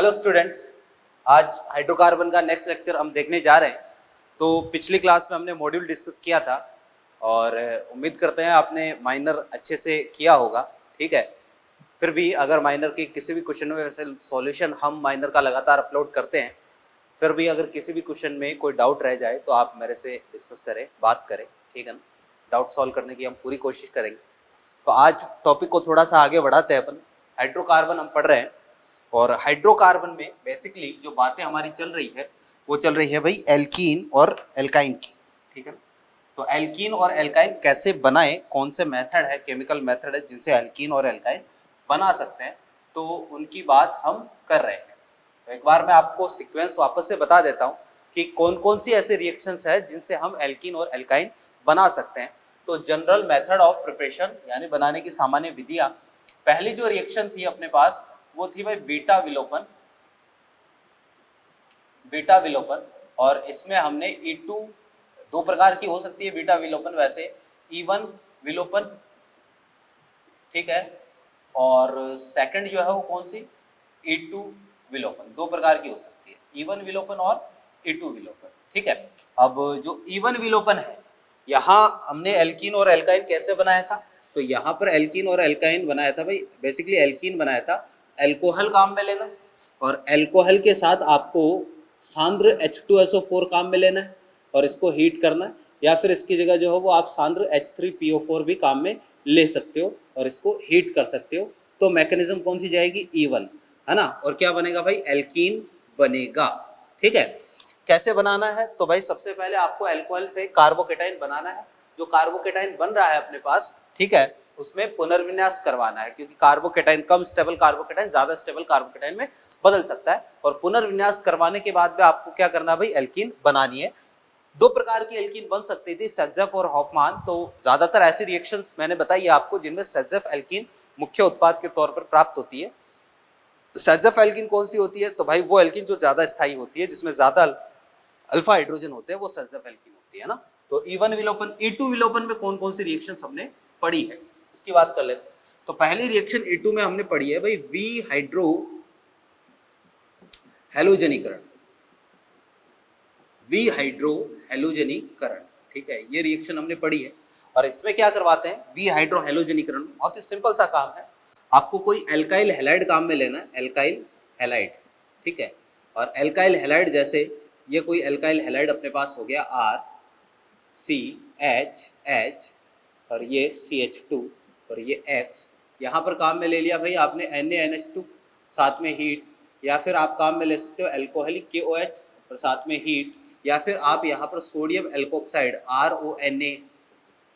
Hello students, आज hydrocarbon का next lecture हम देखने जा रहे हैं। तो पिछली क्लास में हमने मॉड्यूल डिस्कस किया था और उम्मीद करते हैं आपने माइनर अच्छे से किया होगा। ठीक है, फिर भी अगर माइनर की किसी भी क्वेश्चन में, वैसे सॉल्यूशन हम माइनर का लगातार अपलोड करते हैं, फिर भी अगर किसी भी क्वेश्चन में कोई डाउट रह जाए तो आप मेरे से डिस्कस करें, बात करें, ठीक है ना। डाउट सॉल्व करने की हम पूरी कोशिश करेंगे। तो आज टॉपिक को थोड़ा सा आगे बढ़ाते हैं। अपन हाइड्रोकार्बन हम पढ़ रहे हैं और हाइड्रोकार्बन में बेसिकली जो बातें हमारी चल रही है वो चल रही है भाई एल्कीन और एल्काइन की। ठीक है, तो एल्कीन और एल्काइन कैसे बनाएं, कौन से मेथड है, केमिकल मेथड है जिनसे एल्कीन और एल्काइन बना सकते हैं, तो उनकी बात हम कर रहे हैं। तो एक बार मैं आपको सीक्वेंस वापस से बता देता हूं कि कौन कौन सी ऐसी रिएक्शंस है जिनसे हम एल्कीन और एल्काइन बना सकते हैं। तो जनरल मेथड ऑफ प्रिपरेशन यानी बनाने की सामान्य विधियां, पहली जो रिएक्शन थी अपने पास वो थी भाई बीटा विलोपन। बीटा विलोपन, और इसमें हमने E2 दो प्रकार की हो सकती है बीटा विलोपन, वैसे E1 विलोपन, ठीक है, और सेकंड जो है वो कौन सी, E2 विलोपन। दो प्रकार की हो सकती है, E1 विलोपन और E2 विलोपन। ठीक है, अब जो E1 विलोपन है, यहाँ हमने एल्कीन और एल्काइन कैसे बनाया था, तो यहाँ पर एल्कीन और एल्काइन बनाया था भाई, बेसिकली एल्कीन बनाया था, एल्कोहल काम में लेना और एल्कोहल के साथ आपको सांद्र H2SO4 काम में लेना है और इसको हीट करना है, या फिर इसकी जगह जो है वो आप सांद्र H3PO4 भी काम में ले सकते हो और इसको हीट कर सकते हो। तो मैकेनिज्म कौन सी जाएगी, E1, है ना, और क्या बनेगा भाई, एल्कीन बनेगा। ठीक है, कैसे बनाना है, तो भाई सबसे पहले आपको अल्कोहल से कार्बोकेटाइन बनाना है। जो कार्बोकेटाइन बन रहा है अपने पास, ठीक है, उसमें पुनर्विन्यास करवाना है, क्योंकि कार्बोकेटाइन कम स्टेबल कार्बोकेटाइन ज्यादा स्टेबल कार्बोकेटाइन में बदल सकता है। और पुनर्विन्यास करवाने के बाद में आपको क्या करना है भाई, एल्कीन बनानी है। दो प्रकार की एल्कीन बन सकती थी, सेट्जेफ और हॉफमान। तो ज्यादातर ऐसी रिएक्शंस मैंने बताई है आपको जिनमें सेट्जेफ एल्कीन मुख्य उत्पाद के तौर पर प्राप्त होती है। सेट्जेफ एल्कीन कौन सी होती है, तो भाई वो एल्कीन जो ज्यादा स्थायी होती है, जिसमें ज्यादा अल्फा हाइड्रोजन होते हैं, वो सेट्जेफ एल्कीन होती है ना। तो E1 विलोपन, E2 विलोपन में कौन कौन सी रिएक्शंस हमने पढ़ी है, इसकी बात कर लेते हैं। तो पहली रिएक्शन E2 में हमने पढ़ी है भाई वी हाइड्रो हैलोजनीकरण। वी हाइड्रो हैलोजनीकरण, ठीक है, ये रिएक्शन हमने पढ़ी है। और इसमें क्या करवाते हैं, वी हाइड्रो हैलोजनीकरण, बहुत ही सिंपल सा काम है। आपको कोई एल्काइल हैलाइड काम में लेना है, एल्काइल हैलाइड, ठीक है। और एल्काइल हैलाइड जैसे ये कोई एल्काइल हैलाइड अपने पास हो गया RCH और ये CH2 और ये X, यहाँ पर काम में ले लिया भाई आपने NaNH2 साथ में हीट, या फिर आप काम में ले सकते हो एल्कोहलिक KOH और साथ में हीट, या फिर आप यहाँ पर सोडियम एल्कोक्साइड RONA,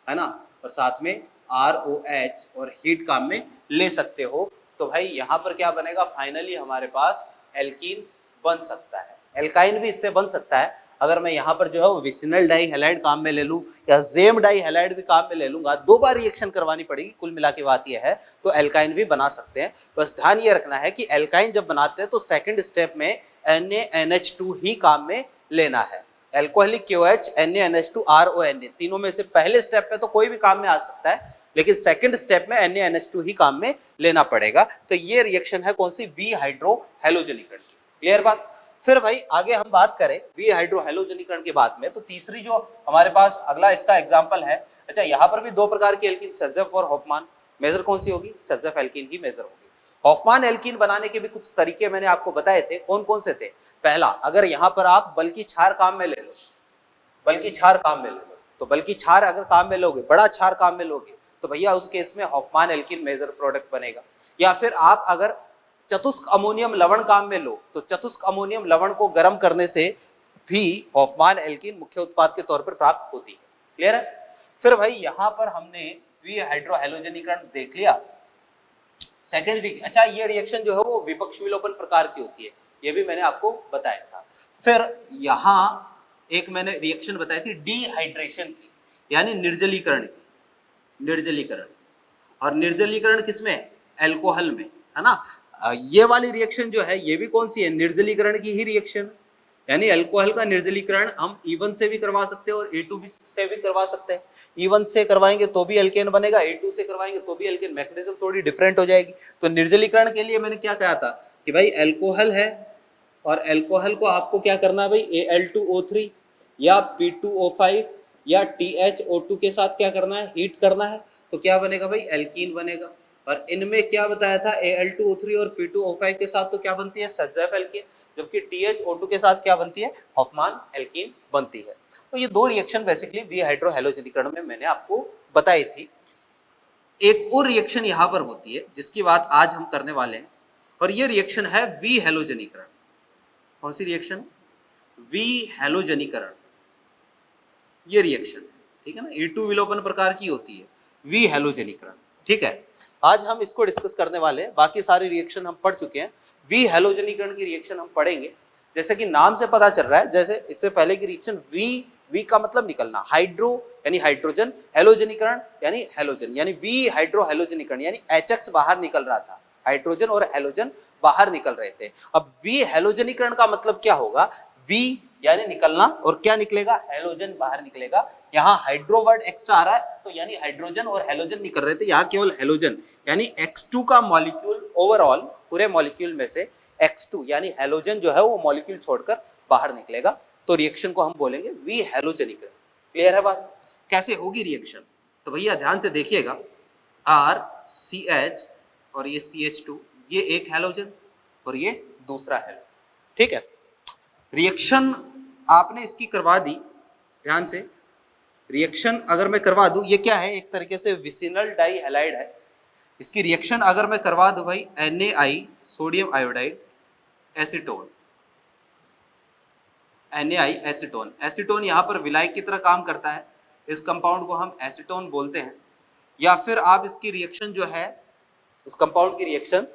है ना, और साथ में ROH और हीट काम में ले सकते हो। तो भाई यहाँ पर क्या बनेगा, फाइनली हमारे पास एल्कीन बन सकता है। एल्काइन भी इससे बन सकता है, अगर मैं यहाँ पर जो है वो विसिनल डाई हैलाइड काम में ले लूँ या जेम डाई हैलाइड भी काम में ले लूंगा, दो बार रिएक्शन करवानी पड़ेगी, कुल मिला के बात यह है, तो एल्काइन भी बना सकते हैं। बस ध्यान ये रखना है कि एल्काइन जब बनाते हैं तो सेकंड स्टेप में NaNH2 ही काम में लेना है। एल्कोहलिक KOH, NaNH2, RONA, तीनों में से पहले स्टेप पे तो कोई भी काम में आ सकता है, लेकिन सेकंड स्टेप में NaNH2 ही काम में लेना पड़ेगा। तो ये रिएक्शन है कौन सी, वी हाइड्रो हैलोजनीकरण की। क्लियर बात। फिर भाई आगे हम बात करें वी हाइड्रो हैलोजनीकरण के बाद में, तो तीसरी जो हमारे पास अगला इसका एग्जांपल है, अच्छा यहाँ पर भी दो प्रकार की एल्कीन, सेट्जेफ और हॉफमान। मेजर कौन सी होगी, सेट्जेफ एल्कीन ही मेजर होगी। हॉफमान एल्कीन बनाने के भी कुछ तरीके मैंने आपको बताए थे, कौन कौन से थे। पहला, अगर यहाँ पर आप बल्कि क्षार काम में ले लो, बल्कि क्षार काम में ले लो, तो बल्कि क्षार अगर काम में लोगे, बड़ा क्षार काम में लोगे, तो भैया उस केस में हॉफमान एल्कीन मेजर प्रोडक्ट बनेगा। या फिर आप अगर चतुष्क अमोनियम लवण काम में लो, तो चतुष्क अमोनियम लवण को गर्म करने से भी हॉफमान एल्कीन मुख्य उत्पाद के तौर पर प्राप्त होती है। क्लियर है। फिर भाई यहाँ पर हमने वी हाइड्रो हैलोजनीकरण देख लिया। सेकेंड, अच्छा ये रिएक्शन जो है वो विपक्ष विलोपन प्रकार की होती है, ये भी मैंने आपको बताया था। फिर यहाँ एक मैंने रिएक्शन बताई थी डिहाइड्रेशन की, यानी निर्जलीकरण की, निर्जलीकरण। और निर्जलीकरण किसमें, एल्कोहल में, है ना। ये वाली रिएक्शन जो है ये भी कौन सी है, निर्जलीकरण की ही रिएक्शन, यानी अल्कोहल का निर्जलीकरण हम E1 से भी करवा सकते हैं और E2 से भी करवा सकते हैं। E1 से करवाएंगे तो भी एल्केन बनेगा, E2 से करवाएंगे तो भी एल्केन, मैकेनिज्म थोड़ी डिफरेंट हो जाएगी। तो निर्जलीकरण के लिए मैंने क्या कहा था, कि भाई एल्कोहल है और एल्कोहल को आपको क्या करना है भाई, Al2O3 या P2O5 या THO2 के साथ क्या करना है, हीट करना है, तो क्या बनेगा भाई, एल्कीन बनेगा। और इनमें क्या बताया था, Al2O3 और P2O5 के साथ तो क्या बनती है, सज्जैफ एल्कीन, जबकि THO2 के साथ क्या बनती है, हॉफमान एल्कीन बनती है। तो ये दो रिएक्शन बेसिकली वी हाइड्रोहैलोजनीकरण में मैंने आपको बताई थी। एक और रिएक्शन यहां पर होती है जिसकी बात आज हम करने वाले हैं, और ये रिएक्शन है वी हैलोजनीकरण। कौन सी रिएक्शन, वी हैलोजनीकरण, ये रिएक्शन है, ठीक है ना, E2 विलोपन प्रकार की होती है वी हैलोजनीकरण, ठीक है। आज हम इसको डिस्कस करने वाले हैं, बाकी सारी रिएक्शन हम पढ़ चुके हैं, वी हैलोजनीकरण की रिएक्शन हम पढ़ेंगे। जैसे कि नाम से पता चल रहा है, जैसे इससे पहले की रिएक्शन वी का मतलब निकलना, हाइड्रो यानी हाइड्रोजन, हैलोजनीकरण यानी हैलोजन, यानी वी हाइड्रो हैलोजनीकरण यानी HX बाहर निकल रहा था, हाइड्रोजन और हैलोजन बाहर निकल रहे थे। अब वी हैलोजनीकरण का मतलब क्या होगा, वी यानी निकलना, और क्या निकलेगा, हैलोजन बाहर निकलेगा। यहाँ हाइड्रो वर्ड एक्स्ट्रा आ रहा है, तो यानी हाइड्रोजन और हैलोजन निकल रहे थे, यहाँ केवल हैलोजन, यानी X2 का मॉलिक्यूल ओवरऑल पूरे मॉलिक्यूल में से X2 यानी हैलोजन जो है वो मॉलिक्यूल छोड़कर बाहर निकलेगा। तो रिएक्शन को हम बोलेंगे वी हैलोजनीकरण। क्लियर है बात, कैसे होगी रिएक्शन, तो भैया ध्यान से देखिएगा, RCH और ये CH2, ये एक हैलोजन और ये दूसरा हैलोजन, ठीक है। रिएक्शन आपने इसकी करवा दी, ध्यान से, रिएक्शन अगर मैं करवा दूं, ये क्या है, एक तरीके से विसिनल डाई हैलाइड है। इसकी रिएक्शन अगर मैं करवा दूं भाई, NaI sodium iodide acetone, NaI acetone, acetone यहाँ पर विलायक की तरह काम करता है, इस कंपाउंड को हम एसीटोन बोलते हैं। या फिर आप इसकी रिएक्शन जो है, इस कंपाउंड की रिएक्शन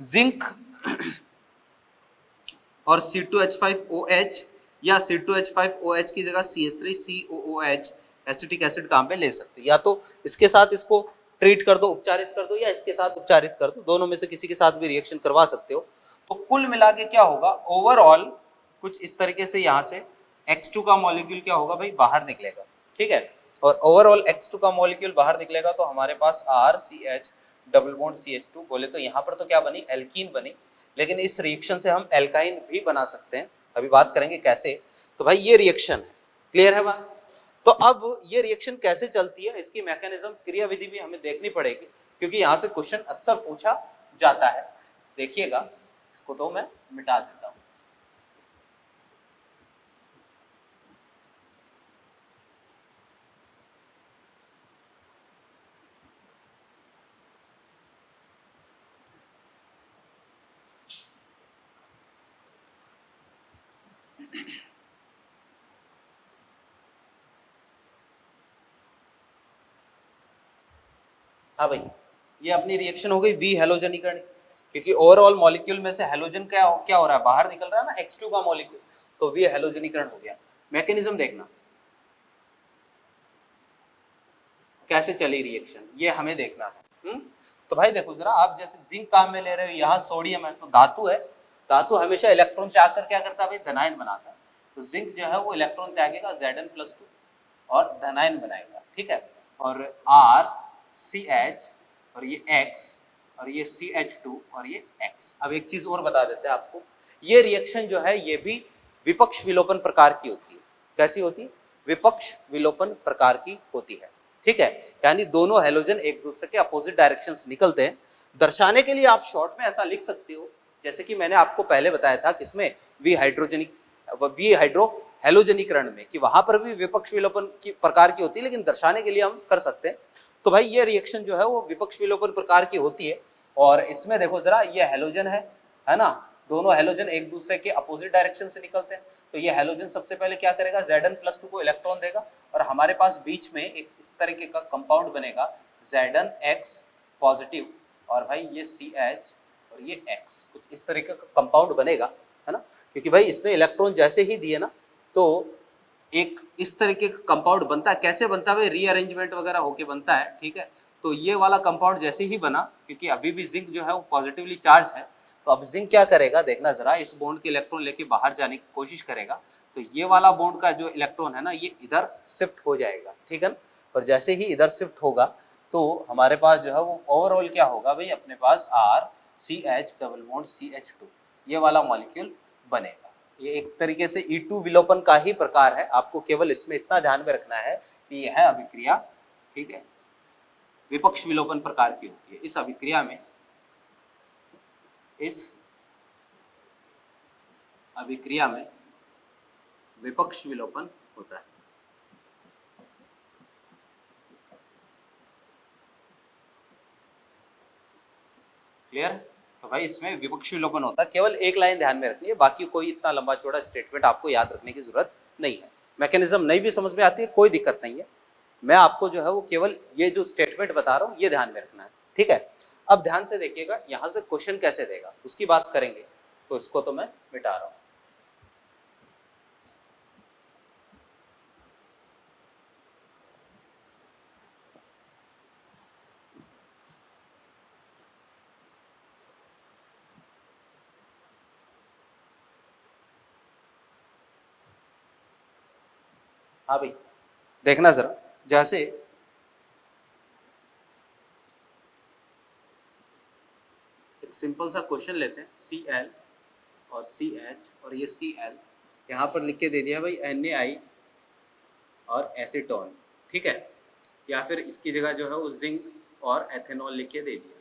जिंक और C2H5OH या C2H5OH की जगह CH3COOH एसिटिक एसिड काम पे ले सकते हैं, या तो इसके साथ इसको ट्रीट कर दो, उपचारित कर दो, या इसके साथ उपचारित कर दो, दोनों में से किसी के साथ भी रिएक्शन करवा सकते हो। तो कुल मिला के क्या होगा, ओवरऑल कुछ इस तरीके से यहाँ से X2 का मॉलिक्यूल क्या होगा भाई, बाहर निकलेगा, ठीक है। और ओवरऑल X2 का मॉलिक्यूल बाहर निकलेगा तो हमारे पास RCH डबल बॉन्ड CH2, बोले तो यहाँ पर तो क्या बनी, एल्कीन बनी, लेकिन इस रिएक्शन से हम एल्काइन भी बना सकते हैं, अभी बात करेंगे कैसे। तो भाई ये रिएक्शन है, क्लियर है बात। तो अब ये रिएक्शन कैसे चलती है, इसकी मैकेनिज्म, क्रियाविधि भी हमें देखनी पड़ेगी, क्योंकि यहाँ से क्वेश्चन अक्सर पूछा जाता है। देखिएगा, इसको तो मैं मिटा देता हूँ। हाँ भाई, ये अपनी रिएक्शन हो गई वी हैलोजनीकरण, क्योंकि ओवरऑल मॉलिक्यूल में से हैलोजन क्या हो रहा है, बाहर निकल रहा है ना, X2 का मॉलिक्यूल, तो वी हैलोजनीकरण हो गया। मैकेनिज्म देखना कैसे चली रिएक्शन, ये हमें देखना है। तो भाई देखो जरा, आप जैसे जिंक काम में ले रहे हो, यहाँ सोडियम है, तो धातु है, धातु हमेशा इलेक्ट्रॉन त्याग कर क्या करता है भाई, धनायन बनाता है। तो जिंक जो है वो इलेक्ट्रॉन त्यागेगा Zn+2 और धनायन बनाएगा, ठीक है। और RCH और ये X और ये CH2 और ये X। अब एक चीज और बता देते हैं आपको, ये रिएक्शन जो है ये भी विपक्ष विलोपन प्रकार की होती है। कैसी होती है, विपक्ष विलोपन प्रकार की होती है, ठीक है। यानी दोनों हैलोजन एक दूसरे के अपोजिट डायरेक्शन से निकलते हैं। दर्शाने के लिए आप शॉर्ट में ऐसा लिख सकते हो, जैसे कि मैंने आपको पहले बताया था किसमें, वी हाइड्रो हैलोजनीकरण में, कि वहां पर भी विपक्ष विलोपन की प्रकार की होती है, लेकिन दर्शाने के लिए हम कर सकते हैं। तो भाई ये रिएक्शन जो है वो विपक्ष विलोपन प्रकार की होती है। और इसमें देखो जरा, ये हैलोजन है ना, दोनों हैलोजन एक दूसरे के अपोजिट डायरेक्शन से निकलते हैं। तो ये हैलोजन सबसे पहले क्या करेगा, Zn+2 को इलेक्ट्रॉन देगा, और हमारे पास बीच में एक इस तरीके का कंपाउंड बनेगा ZnX पॉजिटिव, और भाई ये CH और ये X, कुछ इस तरीके का कंपाउंड बनेगा, है ना, क्योंकि भाई इसने इलेक्ट्रॉन जैसे ही दिए ना, तो एक इस तरीके का कंपाउंड बनता है। कैसे बनता है भाई, रीअरेंजमेंट वगैरह होके बनता है, ठीक है। तो ये वाला कंपाउंड जैसे ही बना, क्योंकि अभी भी जिंक जो है वो पॉजिटिवली चार्ज है, तो अब जिंक क्या करेगा, देखना जरा, इस बॉन्ड के इलेक्ट्रॉन लेके बाहर जाने की कोशिश करेगा, तो ये वाला बॉन्ड का जो इलेक्ट्रॉन है ना, ये इधर शिफ्ट हो जाएगा, ठीक है ना। और जैसे ही इधर शिफ्ट होगा तो हमारे पास जो है वो ओवरऑल क्या होगा भाई, अपने पास CH डबल बॉन्ड CH2, ये वाला मॉलिक्यूल बनेगा। ये एक तरीके से E2 विलोपन का ही प्रकार है। आपको केवल इसमें इतना ध्यान में रखना है कि यह अभिक्रिया, ठीक है, विपक्ष विलोपन प्रकार की होती है। इस अभिक्रिया में विपक्ष विलोपन होता है। क्लियर है? तो भाई इसमें विपक्ष विलोपन होता है। केवल एक लाइन ध्यान में रखनी है, बाकी कोई इतना लंबा चौड़ा स्टेटमेंट आपको याद रखने की जरूरत नहीं है। मैकेनिज्म नहीं भी समझ में आती है, कोई दिक्कत नहीं है। मैं आपको जो है वो केवल ये जो स्टेटमेंट बता रहा हूँ ये ध्यान में रखना है, ठीक है। अब ध्यान से देखिएगा, यहाँ से क्वेश्चन कैसे देगा उसकी बात करेंगे, तो इसको तो मैं मिटा रहा हूँ। हाँ भाई देखना जरा, जैसे एक सिंपल सा क्वेश्चन लेते हैं, Cl और CH और ये Cl, यहाँ पर लिख के दे दिया भाई NaI और एसीटोन, ठीक है, या फिर इसकी जगह जो है वो जिंक और एथेनॉल लिख के दे दिया,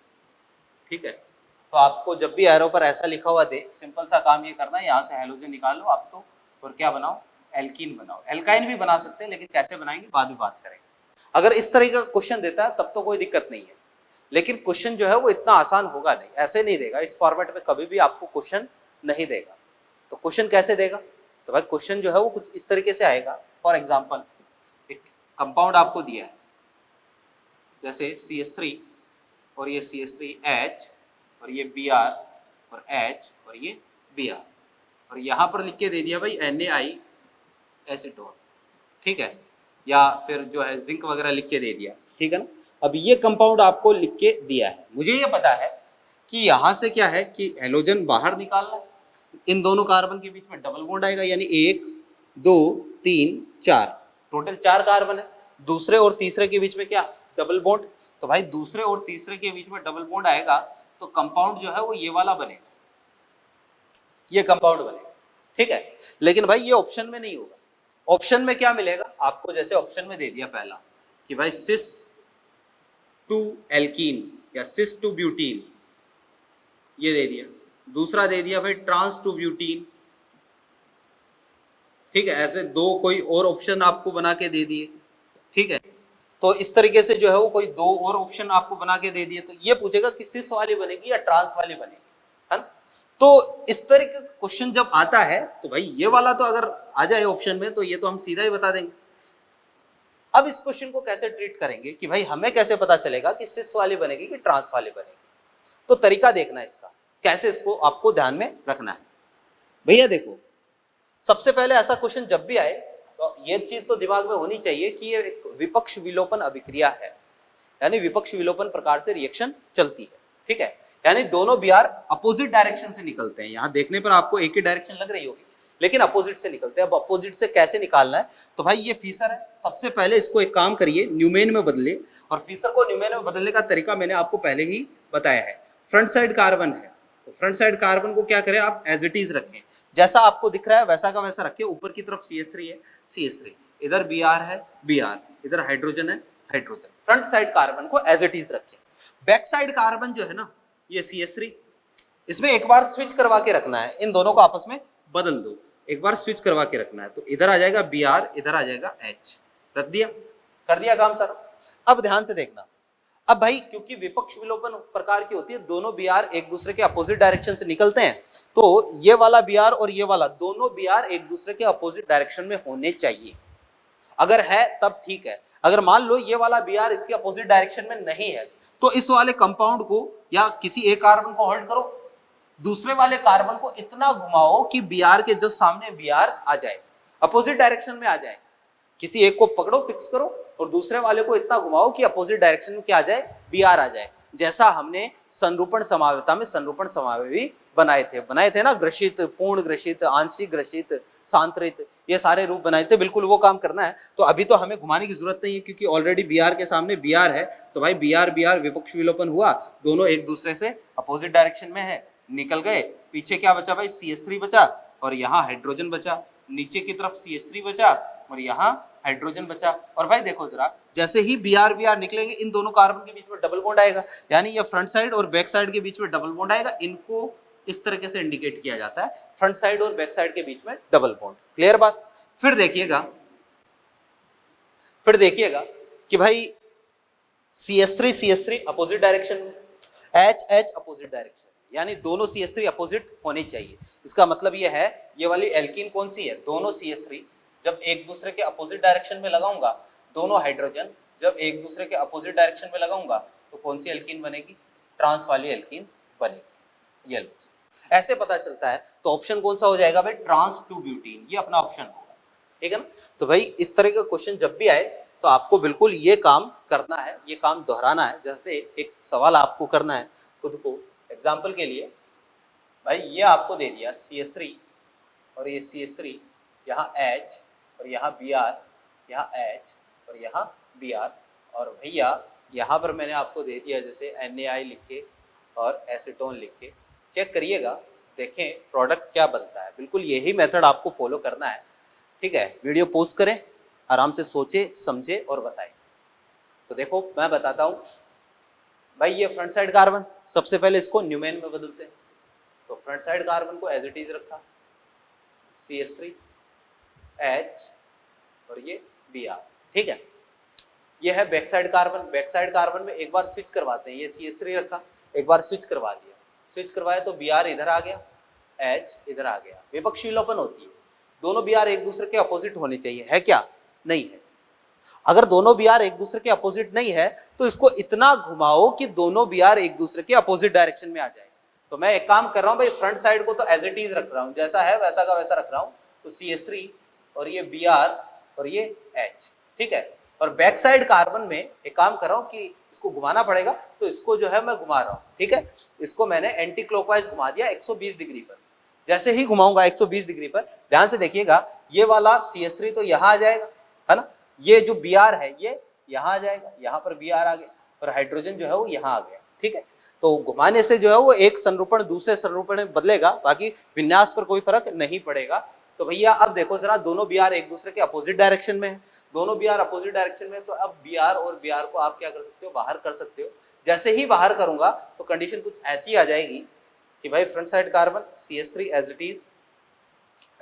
ठीक है। तो आपको जब भी एरो पर ऐसा लिखा हुआ दे, सिंपल सा काम ये करना है, यहाँ से हेलोजन निकालो आप तो, और क्या बनाओ, एल्कीन बनाओ। एल्काइन भी बना सकते हैं, लेकिन कैसे बनाएंगे बाद में बात करेंगे। अगर इस तरह का क्वेश्चन देता है तब तो कोई दिक्कत नहीं है, लेकिन क्वेश्चन जो है वो इतना आसान होगा नहीं, ऐसे नहीं देगा। इस फॉर्मेट में कभी भी आपको क्वेश्चन नहीं देगा। तो क्वेश्चन कैसे देगा, तो भाई क्वेश्चन जो है वो कुछ इस तरीके से आएगा। फॉर एग्जाम्पल एक कंपाउंड आपको दिया है, जैसे CH3 और ये CH3H और ये Br और H और ये Br, और यहाँ पर लिख के दे दिया भाई NaI एसीटोन, ठीक है, या फिर जो है जिंक वगैरह लिख के दे दिया, ठीक है ना। अब ये कंपाउंड आपको लिख के दिया है, मुझे ये पता है कि यहाँ से क्या है कि हेलोजन बाहर निकालना है, इन दोनों कार्बन के बीच में डबल बॉन्ड आएगा, यानी 1 2 3 4, टोटल 4 कार्बन है। दूसरे और तीसरे के बीच में क्या, डबल बॉन्ड। तो भाई दूसरे और तीसरे के बीच में डबल बॉन्ड आएगा तो कंपाउंड जो है वो ये वाला बनेगा, ये कंपाउंड बनेगा, ठीक है। लेकिन भाई ये ऑप्शन में नहीं होगा। ऑप्शन में क्या मिलेगा आपको, जैसे ऑप्शन में दे दिया पहला कि भाई सिस टू एल्कीन या सिस टू ब्यूटीन, ये दे दिया। दूसरा दे दिया भाई ट्रांस टू ब्यूटीन, ठीक है। ऐसे दो कोई और ऑप्शन आपको बना के दे दिए, ठीक है। तो इस तरीके से जो है वो कोई दो और ऑप्शन आपको बना के दे दिए, तो ये पूछेगा कि सिस वाली बनेगी या ट्रांस वाली बनेगी, है ना। तो इस तरह का क्वेश्चन जब आता है तो भाई ये वाला तो अगर आ जाए ऑप्शन में तो ये तो हम सीधा ही बता देंगे। अब इस क्वेश्चन को कैसे ट्रीट करेंगे कि भाई हमें कैसे पता चलेगा कि सिस वाली बनेगी कि ट्रांस वाली बनेगी, तो तरीका देखना है इसका, कैसे इसको आपको ध्यान में रखना है। भैया देखो, सबसे पहले ऐसा क्वेश्चन जब भी आए तो ये चीज तो दिमाग में होनी चाहिए कि ये एक विपक्ष विलोपन अभिक्रिया है, यानी विपक्ष विलोपन प्रकार से रिएक्शन चलती है, ठीक है। यानी दोनों Br अपोजिट डायरेक्शन से निकलते हैं। यहाँ देखने पर आपको एक ही डायरेक्शन लग रही होगी, लेकिन अपोजिट से निकलते हैं। अब अपोजिट से कैसे निकालना है, तो भाई ये फीसर है, सबसे पहले इसको एक काम करिए न्यूमेन में बदले, और फीसर को न्यूमेन में बदलने का तरीका मैंने आपको पहले ही बताया है। फ्रंट साइड कार्बन है तो फ्रंट साइड कार्बन को क्या करें आप, एज इट इज रखें, जैसा आपको दिख रहा है वैसा का वैसा रखें। ऊपर की तरफ CH3 है, CH3, इधर Br है, Br, इधर हाइड्रोजन है, हाइड्रोजन। फ्रंट साइड कार्बन को एज इट इज रखें। बैक साइड कार्बन जो है ना, ये CH3, इसमें एक बार स्विच करवा के रखना है, इन दोनों को आपस में बदल दो, एक बार स्विच करवा के रखना है। तो इधर आ जाएगा Br, इधर आ जाएगा H, रख दिया, कर दिया काम सारा। अब ध्यान से देखना, अब भाई क्योंकि विपक्ष विलोपन प्रकार की होती है, दोनों Br एक दूसरे के अपोजिट डायरेक्शन से निकलते हैं, तो ये वाला Br और ये वाला दोनों Br एक दूसरे के अपोजिट डायरेक्शन में होने चाहिए। अगर है तब ठीक है, अगर मान लो ये वाला Br इसके अपोजिट डायरेक्शन में नहीं है, तो इस वाले कंपाउंड को या किसी एक कार्बन को होल्ड करो, दूसरे वाले कार्बन को इतना घुमाओ कि Br के जस्ट सामने Br आ जाए, अपोजिट डायरेक्शन में आ जाए। किसी एक को पकड़ो, फिक्स करो, और दूसरे वाले को इतना घुमाओ कि अपोजिट डायरेक्शन में क्या आ जाए, Br आ जाए। जैसा हमने संरूपण समावेता में संरूपण समावेवी बनाए थे ना, ग्रसित, पूर्ण ग्रसित, आंशिक ग्रसित, सांतरित, ये सारे रूप बनाए थे, बिल्कुल वो काम करना है। तो अभी तो हमें घुमाने की जरूरत नहीं है क्योंकि ऑलरेडी बी आर के सामने बी आर है। तो भाई बी आर विपक्ष विलोपन हुआ, दोनों एक दूसरे से अपोजिट डायरेक्शन में है, निकल गए। पीछे क्या बचा भाई, CH3 बचा और यहाँ हाइड्रोजन बचा, नीचे की तरफ CH3 बचा और यहाँ हाइड्रोजन बचा। और भाई देखो जरा, जैसे ही बी आर निकलेंगे इन दोनों कार्बन के बीच में डबल बॉन्ड आएगा, यानी ये फ्रंट साइड और बैक साइड के बीच में डबल बॉन्ड आएगा। इनको इस तरीके से इंडिकेट किया जाता है, फ्रंट साइड और बैक साइड के बीच में डबल बॉन्ड। क्लियर बात। फिर देखिएगा कि भाई CH3 अपोजिट डायरेक्शन में, H अपोजिट डायरेक्शन, यानी दोनों CH3 अपोजिट होने चाहिए। इसका मतलब ये है, ये वाली एल्कीन कौन सी है, दोनों CH3 जब एक दूसरे के अपोजिट डायरेक्शन में लगाऊंगा, दोनों हाइड्रोजन जब एक दूसरे के अपोजिट डायरेक्शन में लगाऊंगा तो कौन सी एल्कीन बनेगी, ट्रांस वाली एल्कीन बनेगी। ये लो, ऐसे पता चलता है। तो ऑप्शन कौन सा हो जाएगा भाई, ट्रांस 2 ब्यूटीन, ये अपना ऑप्शन होगा। ठीक है ना। तो भाई इस तरह का क्वेश्चन जब भी आए तो आपको बिल्कुल ये काम करना है, ये काम दोहराना है। जैसे एक सवाल आपको करना है खुद को, एग्जाम्पल के लिए भाई ये आपको दे दिया CH3 और ये CH3, यहाँ H और यहाँ Br, यहाँ H और यहाँ Br, और भैया यहाँ पर मैंने आपको दे दिया जैसे NaI लिख के और एसीटोन लिख के। चेक करिएगा, देखें प्रोडक्ट क्या बनता है। बिल्कुल यही मेथड आपको फॉलो करना है। ठीक है, वीडियो पॉज करें, आराम से सोचे समझे और बताएं। तो देखो मैं बताता हूँ भाई, ये फ्रंट साइड कार्बन, सबसे पहले इसको न्यूमेन में बदलते हैं। तो फ्रंट साइड कार्बन को एज इट इज रखा, CH3 H और ये Br। ठीक है, ये है back side carbon. Back side carbon में एक बार स्विच करवाते हैं, ये CH3 रखा, एक बार स्विच करवा दिया, स्विच करवाया तो Br इधर आ गया, H इधर आ गया, विपक्षी विलोपन होती है। दोनों Br एक दूसरे के अपोजिट होने चाहिए, है क्या, नहीं है। अगर दोनों Br एक दूसरे के अपोजिट नहीं है तो इसको इतना घुमाओ कि दोनों Br एक दूसरे के अपोजिट डायरेक्शन में आ जाए। तो मैं एक काम कर रहा हूं भाई, फ्रंट साइड को तो एज इट इज रख रहा हूं, जैसा है वैसा का वैसा रख रहा हूं। तो CH3 और ये Br और ये H। ठीक है, और बैक साइड कार्बन में एक काम कर रहा हूं कि इसको घुमाना पड़ेगा, तो इसको जो है मैं घुमा रहा हूं। ठीक है, इसको मैंने एंटी क्लॉकवाइज घुमा दिया 120 डिग्री पर। जैसे ही घुमाऊंगा 120 डिग्री पर, ध्यान से देखिएगा, ये वाला CH3 तो यहां आ जाएगा, है ना, ये जो Br है ये यहाँ आ जाएगा, यहाँ पर Br आ गया, और हाइड्रोजन जो है वो यहाँ आ गया। ठीक है, तो घुमाने से जो है वो एक संरूपण दूसरे संरूपण में बदलेगा, बाकी विन्यास पर कोई फर्क नहीं पड़ेगा। तो भैया अब देखो जरा, दोनों Br एक दूसरे के अपोजिट डायरेक्शन में है, दोनों Br अपोजिट डायरेक्शन में, तो अब Br और Br को आप क्या कर सकते हो, बाहर कर सकते हो। जैसे ही बाहर करूंगा तो कंडीशन कुछ ऐसी आ जाएगी कि भाई front side carbon CH3 as it is,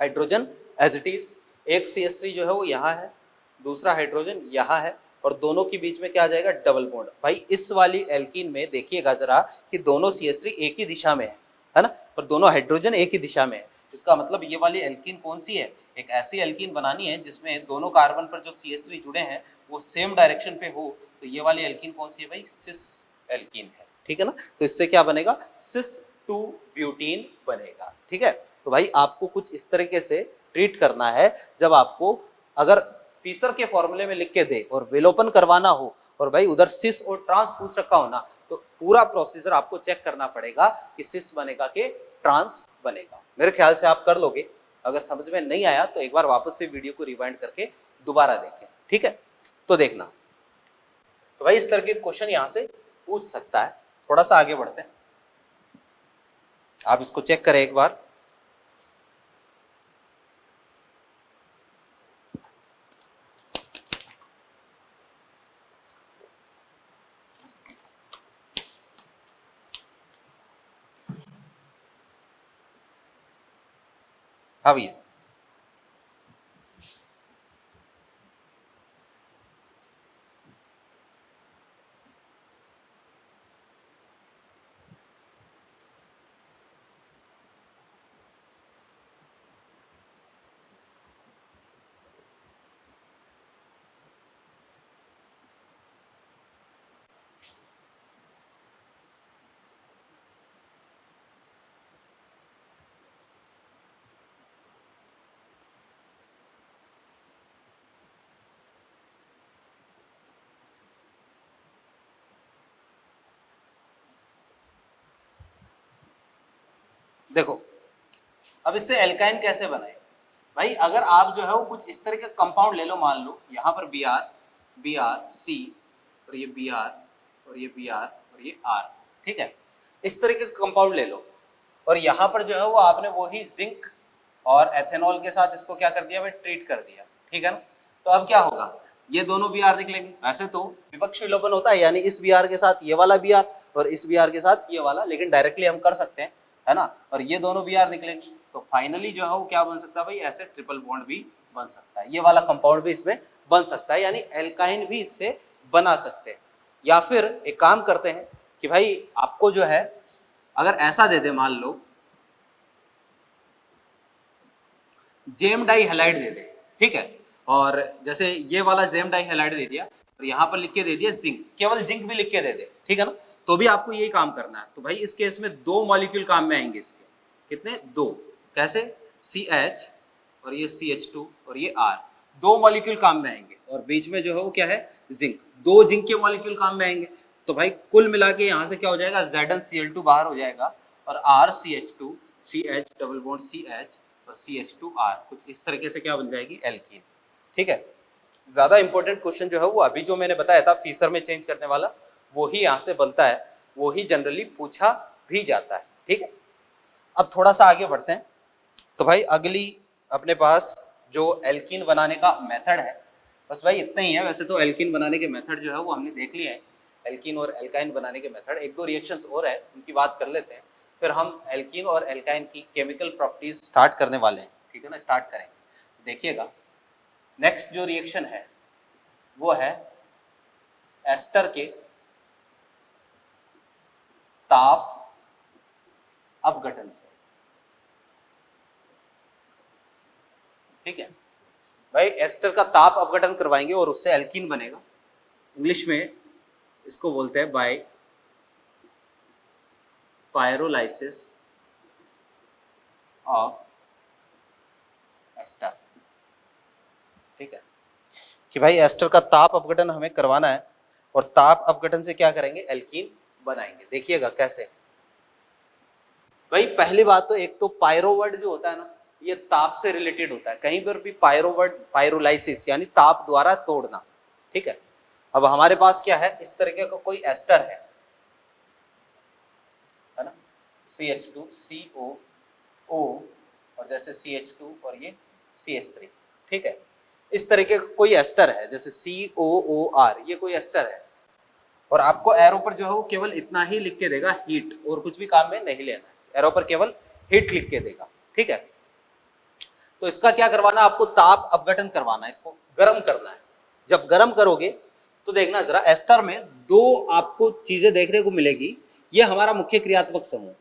hydrogen as it is, एक CH3 जो है वो यहाँ है, दूसरा हाइड्रोजन यहाँ है, और दोनों के बीच में क्या आ जाएगा, डबल बॉन्ड। भाई इस वाली एल्कीन में देखिएगा जरा कि दोनों CH3 एक ही दिशा में है ना, और दोनों हाइड्रोजन एक ही दिशा में है। इसका मतलब ये वाली एल्कीन कौन सी है, एक ऐसी एल्कीन बनानी है जिसमें दोनों कार्बन पर जो CH3 जुड़े हैं वो सेम डायरेक्शन पे हो। तो ये वाली एल्कीन कौन सी है भाई, सिस एल्कीन है। ठीक है ना, तो इससे क्या बनेगा, सिस 2 ब्यूटीन बनेगा। ठीक है, तो भाई आपको कुछ इस तरीके से ट्रीट करना है। जब आपको अगर फीसर के फॉर्मूले में लिख के दे और विलोपन करवाना हो, और भाई उधर सिस और ट्रांस पूछ रखा हो ना, तो पूरा प्रोसीजर आपको चेक करना पड़ेगा कि सिस बनेगा कि ट्रांस बनेगा। मेरे ख्याल से आप कर लोगे। अगर समझ में नहीं आया तो एक बार वापस से वीडियो को रिवाइंड करके दोबारा देखें। ठीक है, तो देखना। तो भाई इस तरह के क्वेश्चन यहां से पूछ सकता है। थोड़ा सा आगे बढ़ते हैं, आप इसको चेक करें एक बार। हाँ भैया, देखो अब इससे एल्काइन कैसे बनाए। भाई अगर आप जो है वो कुछ इस तरह के कंपाउंड ले लो, मान लो यहाँ पर बी आर सी और ये बी आर और ये बी आर और ये आर, ठीक है, इस तरह के कंपाउंड ले लो और यहाँ पर जो है वो आपने वही जिंक और एथेनॉल के साथ इसको क्या कर दिया भाई, ट्रीट कर दिया, ठीक है ना। तो अब क्या होगा, ये दोनों बी आर निकलेंगे। वैसे तो विपक्ष विलोपन होता है, यानी इस बी आर के साथ ये वाला बी आर और इस बी आर के साथ ये वाला, लेकिन डायरेक्टली हम कर सकते हैं, है ना, और ये दोनों बी आर निकलेंगे। तो फाइनली जो है वो क्या बन सकता है भाई, ऐसे ट्रिपल बॉन्ड भी बन सकता है, ये वाला कंपाउंड भी इसमें बन सकता है, यानी एल्काइन भी इससे बना सकते हैं। या फिर एक काम करते हैं कि भाई आपको जो है अगर ऐसा दे दे, मान लो जेम डाई हैलाइड दे दे, ठीक है, और जैसे ये वाला जेम डाई हैलाइड दे दिया और यहाँ पर लिख के दे दिया जिंक, केवल जिंक भी लिख के दे दे, ठीक है ना, तो भी आपको यही काम करना है। तो भाई इस केस में दो मॉलिक्यूल काम में आएंगे इसके, कितने, दो, कैसे, CH और ये CH2 और ये R, दो मॉलिक्यूल काम में आएंगे और बीच में जो है वो क्या है, जिंक, दो जिंक के मॉलिक्यूल काम में आएंगे। तो भाई कुल मिला के यहाँ से क्या हो जाएगा, ZnCl2 बाहर हो जाएगा और RCH2 CH double bond CH और CH2R, कुछ इस तरीके से क्या बन जाएगी, एल्कीन, ठीक है। ज्यादा इंपॉर्टेंट क्वेश्चन जो है वो अभी जो मैंने बताया था फीसर में चेंज करने वाला, वो ही यहाँ से बनता है, वो ही जनरली पूछा भी जाता है, ठीक है। अब थोड़ा सा आगे बढ़ते हैं। तो भाई अगली अपने पास जो एल्कीन बनाने का मेथड है, बस भाई इतना ही है। वैसे तो एल्कीन बनाने के मेथड जो है वो हमने देख लिए हैं, एल्कीन और एल्काइन बनाने के मेथड, एक दो रिएक्शंस और है उनकी बात कर लेते हैं, फिर हम एल्कीन और एल्काइन की केमिकल प्रॉपर्टीज स्टार्ट करने वाले हैं, ठीक है ना, स्टार्ट करेंगे। देखिएगा नेक्स्ट जो रिएक्शन है वो है एस्टर के ताप अपघटन से, ठीक है भाई, एस्टर का ताप अपघटन करवाएंगे और उससे एल्कीन बनेगा। इंग्लिश में इसको बोलते हैं बाय पायरोलाइसिस ऑफ एस्टर, ठीक है, कि भाई एस्टर का ताप अपघटन हमें करवाना है और ताप अपघटन से क्या करेंगे, एल्कीन बनाएंगे। देखिएगा कैसे। भाई पहली बात तो एक तो पायरो वर्ड जो होता है ना, ये ताप से रिलेटेड होता है, कहीं पर भी पायरो वर्ड, पायरोलाइसिस यानी ताप द्वारा तोड़ना, ठीक है। अब हमारे पास क्या है, इस तरीके का कोई एस्टर है ना, CH2 COO और जैसे CH2 और ये CH3, ठीक है, इस तरीके का कोई एस्टर है जैसे COOR, ये कोई एस्टर है और आपको एरो पर जो है वो केवल इतना ही लिख के देगा, हीट, और कुछ भी काम में नहीं लेना है, एरो पर केवल हीट लिख के देगा, ठीक है। तो इसका क्या करवाना, आपको ताप अपघटन करवाना है, इसको गर्म करना है। जब गर्म करोगे तो देखना जरा, एस्टर में दो आपको चीजें देखने को मिलेगी। ये हमारा मुख्य क्रियात्मक समूह,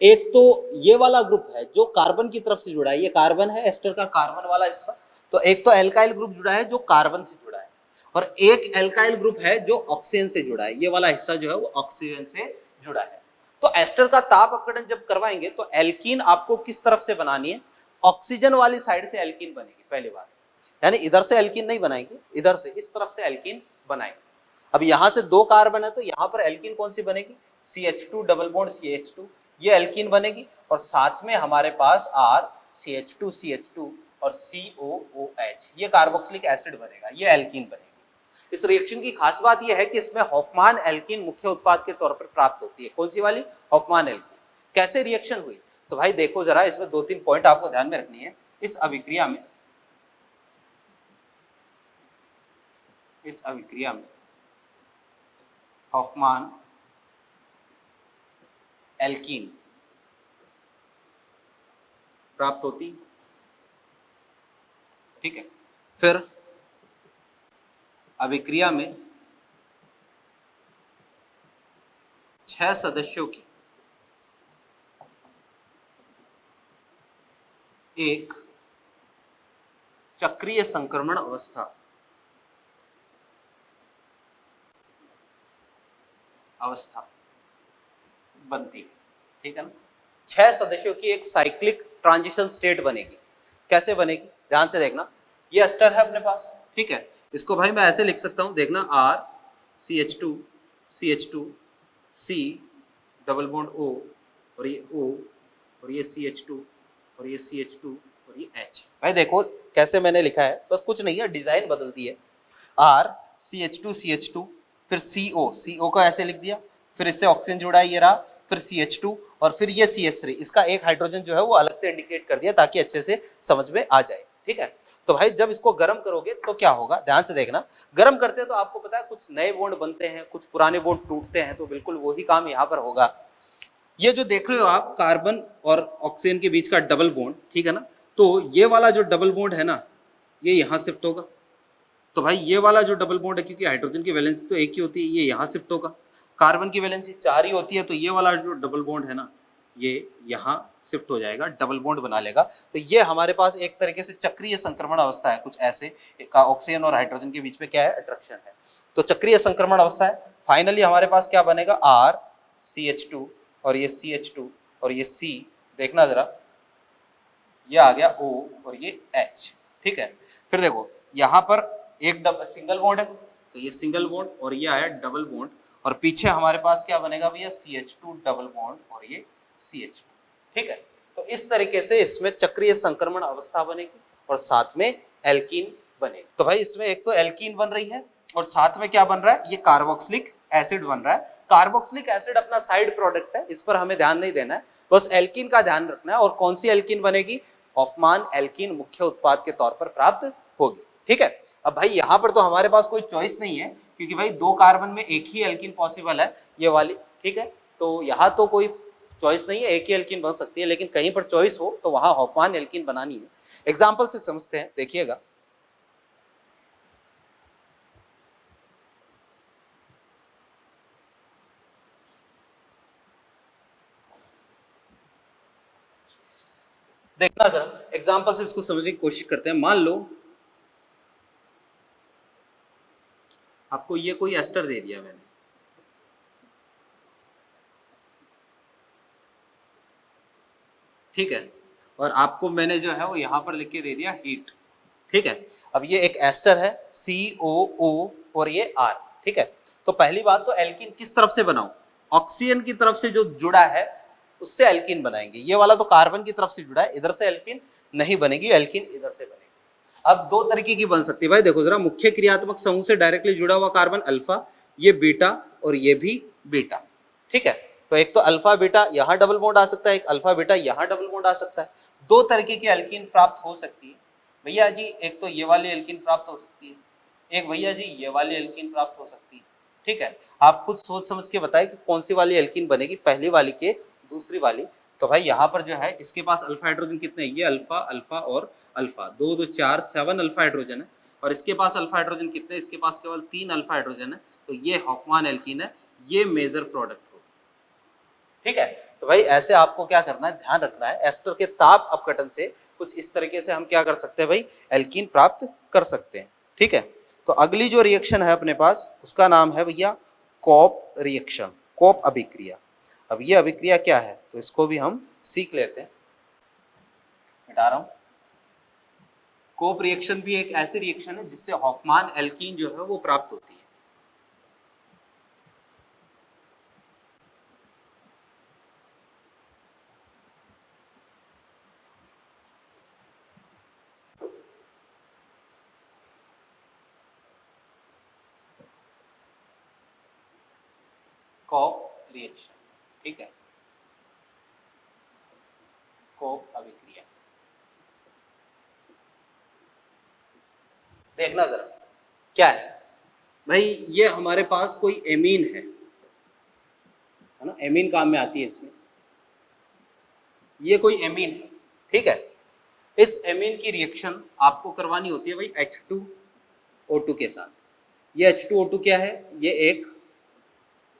एक तो ये वाला ग्रुप है जो कार्बन की तरफ से जुड़ा है, ये कार्बन है एस्टर का कार्बन वाला हिस्सा, तो एक तो एल्काइल ग्रुप जुड़ा है जो कार्बन से जुड़ा है और एक एल्काइल ग्रुप है जो ऑक्सीजन से जुड़ा है, ये वाला हिस्सा जो है वो ऑक्सीजन से जुड़ा है। तो एस्टर का ताप अपघटन जब करवाएंगे तो एल्कीन आपको किस तरफ से बनानी है, ऑक्सीजन वाली साइड से एल्कीन बनेगी पहली बार, यानी इधर से एल्कीन नहीं बनाएंगे, इधर से इस तरफ से एल्कीन बनाएंगे। अब यहां से दो कार्बन है तो यहां पर एल्कीन कौन सी बनेगी, CH2 डबल बॉन्ड CH2, ये एल्कीन बनेगी और साथ में हमारे पास R CH2 और COOH, ये कार्बोक्सिलिक एसिड बनेगा, ये एल्कीन बनेगी। इस रिएक्शन की खास बात यह है कि इसमें हॉफमान एल्कीन मुख्य उत्पाद के तौर पर प्राप्त होती है। कौन सी वाली, हॉफमान एल्कीन। कैसे रिएक्शन हुई, तो भाई देखो जरा, इसमें दो तीन पॉइंट आपको ध्यान में रखनी है। इस अभिक्रिया में हॉफमान एल्कीन प्राप्त होती, ठीक है। फिर अभिक्रिया में 6 सदस्यों की एक चक्रीय संक्रमण अवस्था बनती है, ठीक है ना। 6 सदस्यों की एक साइक्लिक ट्रांजिशन स्टेट बनेगी। कैसे बनेगी, ध्यान से देखना। ये एस्टर है अपने पास, ठीक है, इसको भाई मैं ऐसे लिख सकता हूं, देखना, R CH2 C double bond O और ये O और ये CH2 और ये CH2 और ये H। भाई देखो कैसे मैंने लिखा है, बस कुछ नहीं है, डिजाइन बदल दी है। RCH2CH2, फिर CO का ऐसे लिख दिया, फिर इससे ऑक्सीजन जुड़ा है ये रहा, फिर CH2 और फिर ये CH3। इसका एक हाइड्रोजन जो है वो अलग से इंडिकेट कर दिया ताकि अच्छे से समझ में आ जाए। ठीक है, तो भाई जब इसको गर्म करोगे तो क्या होगा, ध्यान से देखना। गर्म करते हैं तो आपको पता है कुछ नए बॉन्ड बनते हैं, कुछ पुराने बॉन्ड टूटते हैं, तो बिल्कुल वही काम यहाँ पर होगा। ये जो देख रहे हो आप कार्बन और ऑक्सीजन के बीच का डबल बॉन्ड, ठीक है ना, तो ये वाला जो डबल बॉन्ड है ना, ये यहाँ शिफ्ट होगा। तो भाई ये वाला जो डबल बॉन्ड है, क्योंकि हाइड्रोजन की वैलेंसी तो एक ही होती है, ये यहाँ शिफ्ट होगा। कार्बन की वैलेंसी 4 ही होती है, तो ये वाला जो डबल बॉन्ड है ना, ये यहाँ शिफ्ट हो जाएगा, डबल बॉन्ड बना लेगा। तो ये हमारे पास एक तरीके से चक्रीय संक्रमण अवस्था है, कुछ ऐसे का ऑक्सीजन और हाइड्रोजन के बीच में क्या है, अट्रैक्शन है। तो चक्रीय संक्रमण अवस्था है। फाइनली हमारे पास क्या बनेगा, RCH2 और ये CH2 और ये C, देखना जरा, ये आ गया O और ये H। ठीक है, फिर देखो यहाँ पर एक सिंगल बॉन्ड है, तो ये सिंगल बॉन्ड और ये आया डबल बॉन्ड, और पीछे हमारे पास क्या बनेगा भैया, CH2 डबल बॉन्ड और ये CH2। ठीक है, तो इस तरीके से इसमें चक्रीय संक्रमण अवस्था बनेगी और साथ में एल्कीन बनेगी। तो भाई इसमें एक तो एल्कीन बन रही है और साथ में क्या बन रहा है, ये कार्बोक्सिलिक एसिड बन रहा है। कार्बोक्सिलिक एसिड अपना साइड प्रोडक्ट है, इस पर हमें ध्यान नहीं देना है, बस एल्कीन का ध्यान रखना है। और कौन सी एल्कीन बनेगी, हॉफमान एल्कीन मुख्य उत्पाद के तौर पर प्राप्त होगी। ठीक है, अब भाई यहाँ पर तो हमारे पास कोई चॉइस नहीं है, क्योंकि भाई 2 कार्बन में एक ही एल्कीन पॉसिबल है, ये वाली। ठीक है, तो यहाँ तो कोई चॉइस नहीं है, एक ही एल्कीन बन सकती है, लेकिन कहीं पर चॉइस हो तो वहां हॉफमान एल्कीन बनानी है। एग्जाम्पल से समझते हैं, देखिएगा। देखना सर, एग्जाम्पल से इसको समझने की कोशिश करते हैं। मान लो आपको ये कोई एस्टर दे दिया मैंने, ठीक है, और आपको मैंने जो है वो यहाँ पर लिख के दे दिया हीट। ठीक है, अब ये एक एस्टर है COO और ये R। ठीक है, तो पहली बात तो एल्कीन किस तरफ से बनाऊं, ऑक्सीजन की तरफ से जो जुड़ा है उससे एल्कीन बनाएंगे। ये वाला तो कार्बन की तरफ से जुड़ा है, इधर से एल्कीन नहीं बनेगी, एल्कीन इधर से बनेगी। अब 2 तरीके की बन सकती है भाई, देखो जरा, मुख्य क्रियात्मक समूह से डायरेक्टली जुड़ा हुआ कार्बन अल्फा, ये बीटा और ये भी बीटा। ठीक है, तो एक तो अल्फा बीटा यहाँ डबल बॉन्ड आ सकता है, एक अल्फा बीटा यहाँ डबल बॉन्ड आ सकता है। 2 तरीके की एल्कीन प्राप्त हो सकती है भैया जी। एक तो ये वाली एल्कीन प्राप्त हो सकती है, एक भैया जी ये वाली एल्कीन प्राप्त हो सकती है। ठीक है, आप खुद सोच समझ के बताएं कि कौन सी वाली एल्कीन बनेगी, पहली वाली के दूसरी वाली। तो भाई यहाँ पर जो है इसके पास अल्फा हाइड्रोजन कितने हैं, ये अल्फा अल्फा और अल्फा, 2 2 4 7 अल्फा हाइड्रोजन है। और इसके पास अल्फा हाइड्रोजन कितने, इसके पास केवल 3 अल्फा हाइड्रोजन है। तो ये हॉफमान एल्कीन है, ये मेजर प्रोडक्ट हो। ठीक है, तो भाई ऐसे आपको क्या करना है, ध्यान रखना है। एस्टर के ताप अपघटन से कुछ इस तरीके से हम क्या कर सकते हैं भाई, एल्कीन प्राप्त कर सकते हैं। ठीक है, तो अगली जो रिएक्शन है अपने पास उसका नाम है भैया कॉप रिएक्शन, कॉप अभिक्रिया। अब ये अभिक्रिया क्या है तो इसको भी हम सीख लेते हैं, मिटा रहा हूं। कॉप रिएक्शन भी एक ऐसी रिएक्शन है जिससे हॉफमान एल्कीन जो है वो प्राप्त होती है। कॉप रिएक्शन, ठीक है, कॉप अभिक्रिया। देखना जरा क्या है भाई, ये हमारे पास कोई एमीन है ना, एमीन काम में आती है इसमें। ये कोई एमीन है, ठीक है, इस एमीन की रिएक्शन आपको करवानी होती है भाई H2O2 के साथ। ये H2O2 क्या है, ये एक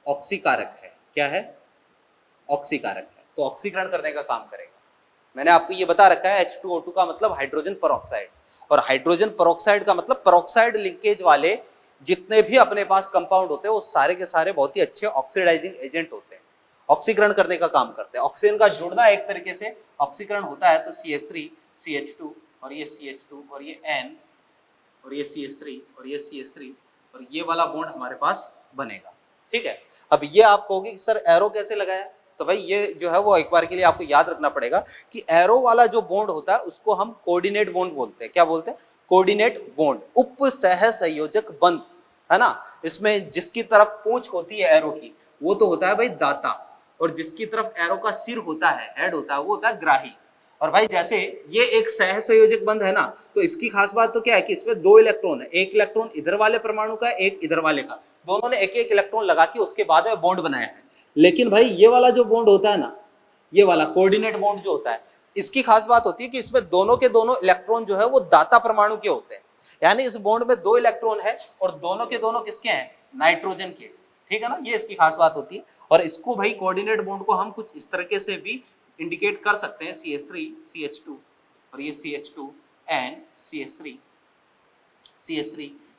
ऑक्सीकारक है। क्या है, ऑक्सीकारक है, तो ऑक्सीकरण करने का काम करेगा। मैंने आपको ये बता रखा है H2O2 का मतलब हाइड्रोजन परऑक्साइड, और हाइड्रोजन परऑक्साइड का मतलब परऑक्साइड लिंकेज वाले जितने भी अपने पास कंपाउंड होते हैं वो सारे के सारे बहुत ही अच्छे ऑक्सीडाइजिंग एजेंट होते हैं, ऑक्सीकरण करने का काम करते हैं। ऑक्सीजन का जुड़ना एक तरीके से ऑक्सीकरण होता है, तो CH3 CH2 और ये CH2 और ये N और ये CH3 और ये CH3 और ये वाला बॉन्ड हमारे पास बनेगा। ठीक है, अब ये आप कहोगे कि सर एरो कैसे लगाया, तो भाई ये जो है वो एक बार के लिए आपको याद रखना पड़ेगा कि एरो वाला जो बॉन्ड होता है उसको हम कोऑर्डिनेट बॉन्ड बोलते हैं। क्या बोलते हैं? कोऑर्डिनेट बॉन्ड, उप सह संयोजक बंध, है ना। इसमें जिसकी तरफ पूंछ होती है एरो की वो तो होता है भाई दाता, और जिसकी तरफ एरो का सिर होता है, हेड होता है, वो होता है ग्राही। और भाई जैसे ये एक सह संयोजक बंध है ना, तो इसकी खास बात तो क्या है कि इसमें दो इलेक्ट्रॉन है, एक इलेक्ट्रॉन इधर वाले परमाणु का, एक इधर वाले का, दोनों ने एक एक इलेक्ट्रॉन लगा के उसके बाद में बॉन्ड बनाया है। लेकिन भाई ये वाला जो बॉन्ड होता है ना, ये वाला कोऑर्डिनेट बॉन्ड जो होता है, इसकी खास बात होती है कि इसमें दोनों के दोनों इलेक्ट्रॉन जो है वो दाता परमाणु के होते हैं। यानी इस बॉन्ड में दो इलेक्ट्रॉन है और दोनों के दोनों किसके हैं? नाइट्रोजन के। ठीक है ना, ये इसकी खास बात होती है। और इसको भाई कोऑर्डिनेट बॉन्ड को हम कुछ इस तरीके से भी इंडिकेट कर सकते हैं, CH3 CH2 और ये CH2 एंड CH3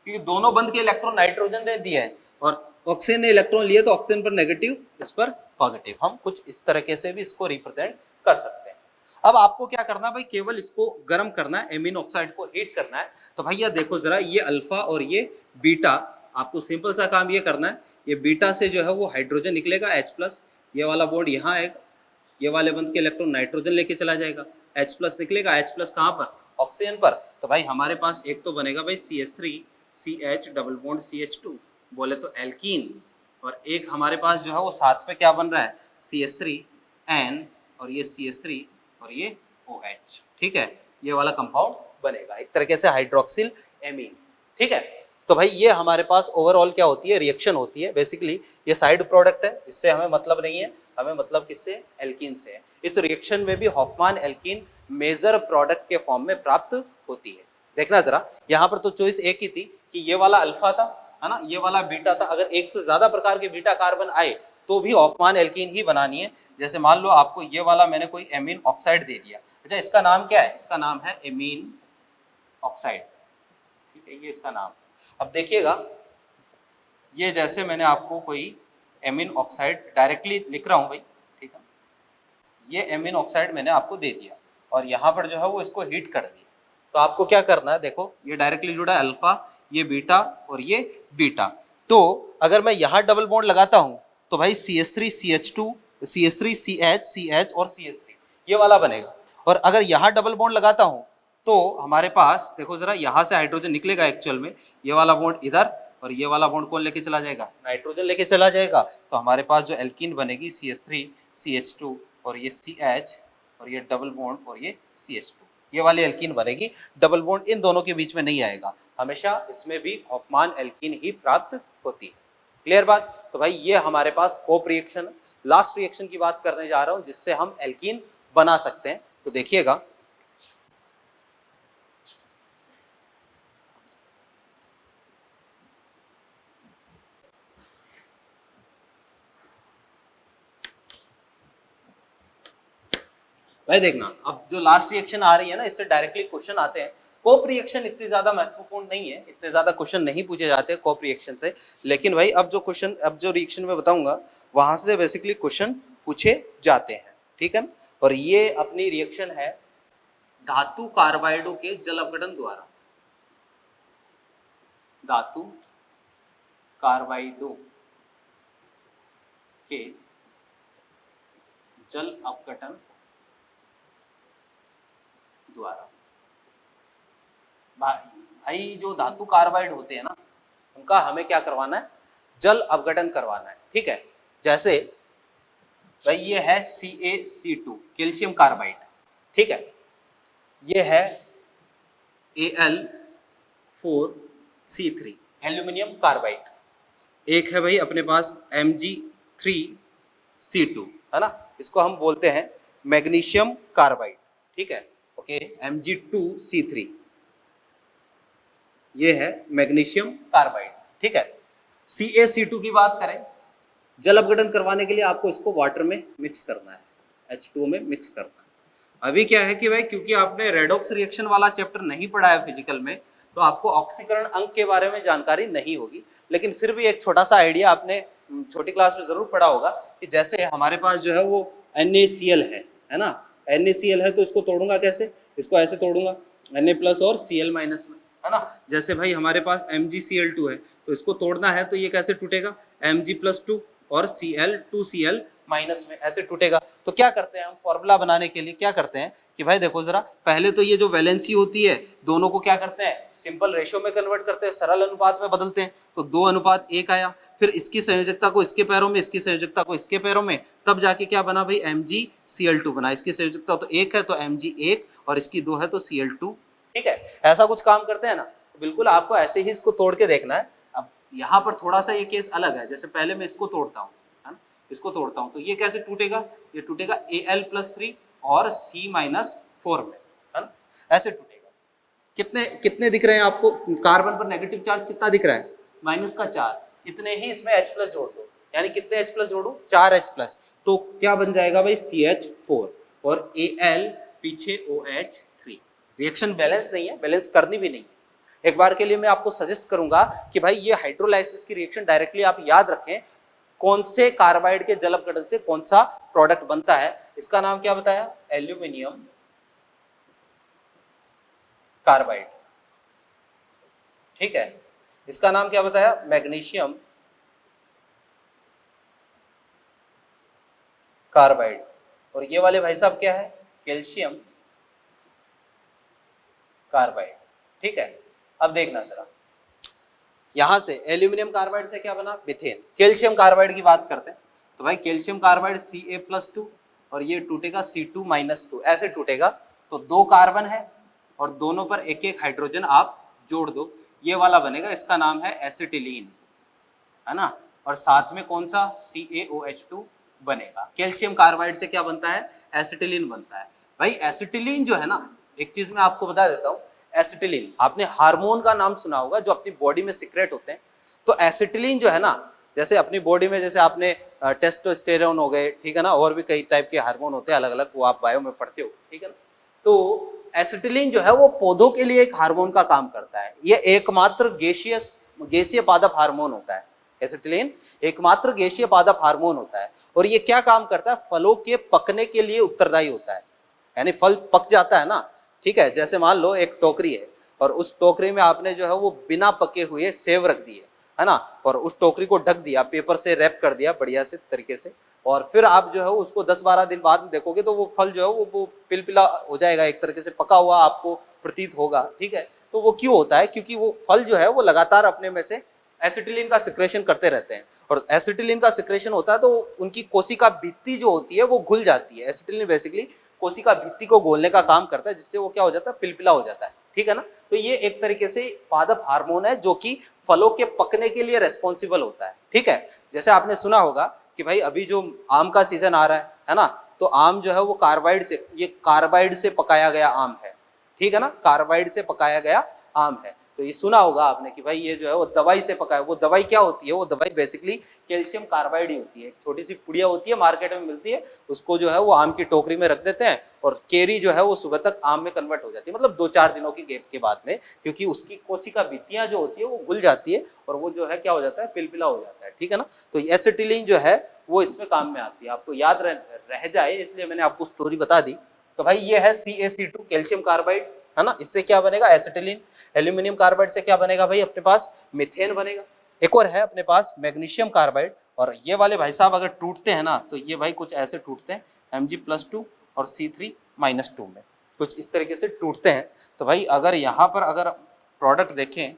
क्योंकि दोनों बंध के इलेक्ट्रॉन नाइट्रोजन ने दिए हैं और ऑक्सीजन ने इलेक्ट्रॉन लिए, तो ऑक्सीजन पर नेगेटिव, इस पर पॉजिटिव। हम कुछ इस तरीके से भी इसको रिप्रेजेंट कर सकते हैं। अब आपको क्या करना है भाई, केवल इसको गर्म करना है, एमीन ऑक्साइड को हीट करना है। तो भैया देखो जरा, ये अल्फा और ये बीटा, आपको सिंपल सा काम ये करना है, ये बीटा से जो है वो हाइड्रोजन निकलेगा H+, ये वाला बॉन्ड यहाँ आएगा, ये वाले बंध के इलेक्ट्रॉन नाइट्रोजन लेके चला जाएगा, H+ निकलेगा, H+ कहाँ पर? ऑक्सीजन पर। तो भाई हमारे पास एक तो बनेगा भाई CH3 CH double bond CH2, बोले तो एल्कीन, और एक हमारे पास जो है वो साथ में क्या बन रहा है, CH3N और ये CH3 और ये OH। ठीक है, ये वाला कंपाउंड बनेगा एक तरीके से हाइड्रोक्सिल एमीन। ठीक है, तो भाई ये हमारे पास ओवरऑल क्या होती है, रिएक्शन होती है। बेसिकली ये साइड प्रोडक्ट है, इससे हमें मतलब नहीं है, हमें मतलब किससे? एल्कीन से है। इस रिएक्शन में भी हॉफमान एल्कीन मेजर प्रोडक्ट के फॉर्म में प्राप्त होती है। देखना जरा, यहाँ पर तो चॉइस एक ही थी कि ये वाला अल्फा था, है ना, ये वाला बीटा था। अगर एक से ज्यादा प्रकार के बीटा कार्बन आए तो भी हॉफमान एल्कीन ही बनानी है। जैसे मान लो आपको ये वाला मैंने कोई एमीन ऑक्साइड दे दिया, अच्छा इसका नाम क्या है? इसका नाम है एमीन ऑक्साइड। ठीक है, ये इसका नाम। अब देखिएगा, ये जैसे मैंने आपको कोई एमीन ऑक्साइड डायरेक्टली लिख रहा हूं भाई, ठीक है, ये एमीन ऑक्साइड मैंने आपको दे दिया और यहाँ पर जो है वो इसको हीट कर दिया। तो आपको क्या करना है, देखो ये डायरेक्टली जुड़ा है अल्फा, ये बीटा और ये बीटा। तो अगर मैं यहाँ डबल बॉन्ड लगाता हूँ तो भाई CH3 CH2 CH3 CH CH और CH3 ये वाला बनेगा। और अगर यहाँ डबल बॉन्ड लगाता हूँ तो हमारे पास देखो जरा, यहाँ से हाइड्रोजन निकलेगा एक्चुअल में, ये वाला बॉन्ड इधर और ये वाला बॉन्ड कौन लेके चला जाएगा? नाइट्रोजन लेके चला जाएगा। तो हमारे पास जो एल्कीन बनेगी CH3 CH2 और ये CH और ये डबल बॉन्ड और ये CH2, ये वाली एल्कीन बनेगी। डबल बॉन्ड इन दोनों के बीच में नहीं आएगा, हमेशा इसमें भी हॉफमान एल्कीन ही प्राप्त होती है। क्लियर बात? तो भाई ये हमारे पास कोप रिएक्शन, लास्ट रिएक्शन की बात करने जा रहा हूं जिससे हम एल्कीन बना सकते हैं। तो देखिएगा, भाई देखना, अब जो लास्ट रिएक्शन आ रही है ना, इससे डायरेक्टली क्वेश्चन आते हैं। कोप रिएक्शन इतनी ज्यादा महत्वपूर्ण नहीं है, इतने ज्यादा क्वेश्चन नहीं पूछे जाते कोप रिएक्शन से, लेकिन भाई अब जो रिएक्शन में बताऊंगा वहां से बेसिकली क्वेश्चन पूछे जाते हैं। ठीक है ना, और ये अपनी रिएक्शन है धातु कार्बाइडों के जल अपघटन द्वारा। धातु कार्बाइडों के जल अपघटन द्वारा। भाई जो धातु कार्बाइड होते हैं ना, उनका हमें क्या करवाना है? जल अपघटन करवाना है। ठीक है, जैसे भाई ये है CaC2 कैल्शियम कार्बाइड, ठीक है, ये है Al4C3 एल्यूमिनियम कार्बाइड, एक है भाई अपने पास Mg3C2, है ना, इसको हम बोलते हैं मैग्नीशियम कार्बाइड। ठीक है, ओके, Mg2C3 ये है मैग्नीशियम कार्बाइड। ठीक है, CaC2 की बात करें, जल अपघटन करवाने के लिए आपको इसको वाटर में मिक्स करना है, H2O में मिक्स करना है। अभी क्या है कि भाई क्योंकि आपने रेडॉक्स रिएक्शन वाला चैप्टर नहीं पढ़ा है फिजिकल में, तो आपको ऑक्सीकरण अंक के बारे में जानकारी नहीं होगी, लेकिन फिर भी एक छोटा सा आइडिया आपने छोटी क्लास में जरूर पढ़ा होगा कि जैसे हमारे पास जो है वो NaCl है ना, NaCl है तो इसको तोड़ूंगा कैसे? इसको ऐसे तोड़ूंगा, Na+ और Cl- में, है ना। जैसे भाई हमारे पास MgCl2 है तो इसको तोड़ना है तो ये कैसे टूटेगा? Mg+2 और Cl2Cl- माइनस में ऐसे टूटेगा। तो क्या करते हैं हम फॉर्मूला बनाने के लिए, क्या करते हैं कि भाई देखो जरा, पहले तो ये जो वैलेंसी होती है दोनों को क्या करते हैं सिंपल रेशियो में कन्वर्ट करते हैं, सरल अनुपात में बदलते हैं। तो 2:1 आया, फिर इसकी संयोजकता को इसके पैरों में, इसकी संयोजकता को इसके पैरों में, तब जाके क्या बना भाई MgCl2 बना। इसकी संयोजकता तो 1 है तो Mg1 और इसकी 2 है तो Cl2। ठीक है, ऐसा कुछ काम करते हैं ना। बिल्कुल आपको ऐसे ही इसको तोड़ के देखना है। अब यहाँ पर थोड़ा सा ये केस अलग है, जैसे पहले मैं इसको तोड़ता हूँ, है ना, इसको तोड़ता हूँ तो ये कैसे टूटेगा, ये टूटेगा Al+3 और C-4 में, है ना, ऐसे टूटेगा। कितने कितने दिख रहे हैं आपको, कार्बन पर नेगेटिव चार्ज कितना दिख रहा है, -4। इतने ही इसमें H+ जोड़ दो, यानी कितने H+ जोड़ू, 4H+, तो क्या बन जाएगा भाई CH4 और Al पीछे OH3। रिएक्शन बैलेंस नहीं है, बैलेंस करनी भी नहीं है। एक बार के लिए मैं आपको सजेस्ट करूंगा कि भाई ये हाइड्रोलाइसिस की रिएक्शन डायरेक्टली आप याद रखें, कौन से कार्बाइड के जल अपघटन से कौन सा प्रोडक्ट बनता है। इसका नाम क्या बताया, एल्यूमिनियम कार्बाइड। ठीक है, इसका नाम क्या बताया, मैग्नीशियम कार्बाइड। और ये वाले भाई साहब क्या है, कैल्शियम कार्बाइड। ठीक है, अब देखना जरा, यहां से एल्यूमिनियम कार्बाइड से क्या बना, मीथेन। कैल्शियम कार्बाइड की बात करते हैं तो भाई कैल्शियम कार्बाइड Ca+2 और ये टूटेगा C2-2, ऐसे टूटेगा। तो 2 कार्बन है और दोनों पर एक एक हाइड्रोजन आप जोड़ दो, ये वाला बनेगा, इसका नाम है एसिटिलीन, है ना, और साथ में कौन सा CaOH2 बनेगा। कैल्शियम कार्बाइड से क्या बनता है, एसिटिलीन बनता है। भाई एसिटिलीन जो है ना, एक चीज मैं आपको बता देता हूँ, एसिटिलीन आपने हार्मोन का नाम सुना होगा जो अपनी बॉडी में सीक्रेट होते हैं। तो एसिटिलीन जो है ना, जैसे अपनी बॉडी में जैसे आपने टेस्टोस्टेरोन हो गए, ठीक है ना, और भी कई टाइप के हार्मोन होते हैं अलग अलग, वो आप बायो में पढ़ते हो, ठीक है ना। तो एसिटिलीन जो है वो पौधों के लिए एक हार्मोन का काम करता है। ये एकमात्र गैसीय पादप हार्मोन होता है। एसिटिलीन एकमात्र गैसीय पादप हार्मोन होता है और ये क्या काम करता है, फलों के पकने के लिए उत्तरदायी होता है। यानी फल पक जाता है ना, ठीक है, जैसे मान लो एक टोकरी है और उस टोकरी में आपने जो है वो बिना पके हुए सेब रख दिए, है ना, और उस टोकरी को ढक दिया, पेपर से रैप कर दिया बढ़िया से तरीके से, और फिर आप जो है उसको 10-12 दिन बाद में देखोगे तो वो फल जो है वो पिलपिला हो जाएगा, एक तरीके से पका हुआ आपको प्रतीत होगा। ठीक है, तो वो क्यों होता है, क्योंकि वो फल जो है वो लगातार अपने में से एसिटिलीन का सिक्रेशन करते रहते हैं, और एसिटिलीन का सिक्रेशन होता है तो उनकी कोशिका भित्ति जो होती है वो घुल जाती है। एसिटिलीन बेसिकली कोशिका भित्ति को घोलने का काम करता है, जिससे वो क्या हो जाता है, पिलपिला हो जाता है। ठीक है ना, तो ये एक तरीके से पादप हार्मोन है जो कि फलों के पकने के लिए रेस्पॉन्सिबल होता है। ठीक है, जैसे आपने सुना होगा कि भाई अभी जो आम का सीजन आ रहा है ना, तो आम जो है वो कार्बाइड से, ये कार्बाइड से पकाया गया आम है। ठीक है ना, कार्बाइड से पकाया गया आम है। तो ये सुना होगा आपने कि भाई ये जो है वो दवाई से पकाया, वो दवाई क्या होती है, वो दवाई बेसिकली कैल्शियम कार्बाइड ही होती है। एक छोटी सी पुड़िया होती है, मार्केट में मिलती है, उसको जो है वो आम की टोकरी में रख देते हैं और केरी जो है वो सुबह तक आम में कन्वर्ट हो जाती है, मतलब 2-4 दिनों की गैप के बाद में, क्योंकि उसकी कोशिका भित्तियां जो होती है वो घुल जाती है और वो जो है क्या हो जाता है, पिलपिला हो जाता है। ठीक है ना, तो एसिटिलीन जो है वो इसमें काम में आती है, आपको याद रह जाए इसलिए मैंने आपको स्टोरी बता दी। तो भाई ये है CaC2 कैल्शियम कार्बाइड, है ना, इससे क्या बनेगा, एसिटिलीन। एल्यूमिनियम कार्बाइड से क्या बनेगा भाई, अपने पास मीथेन बनेगा। एक और है अपने पास मैग्नीशियम कार्बाइड, और ये वाले भाई साहब अगर टूटते हैं ना तो ये भाई कुछ ऐसे टूटते हैं, Mg+2 और C3-2 में कुछ इस तरीके से टूटते हैं। तो भाई अगर यहाँ पर अगर प्रोडक्ट देखें,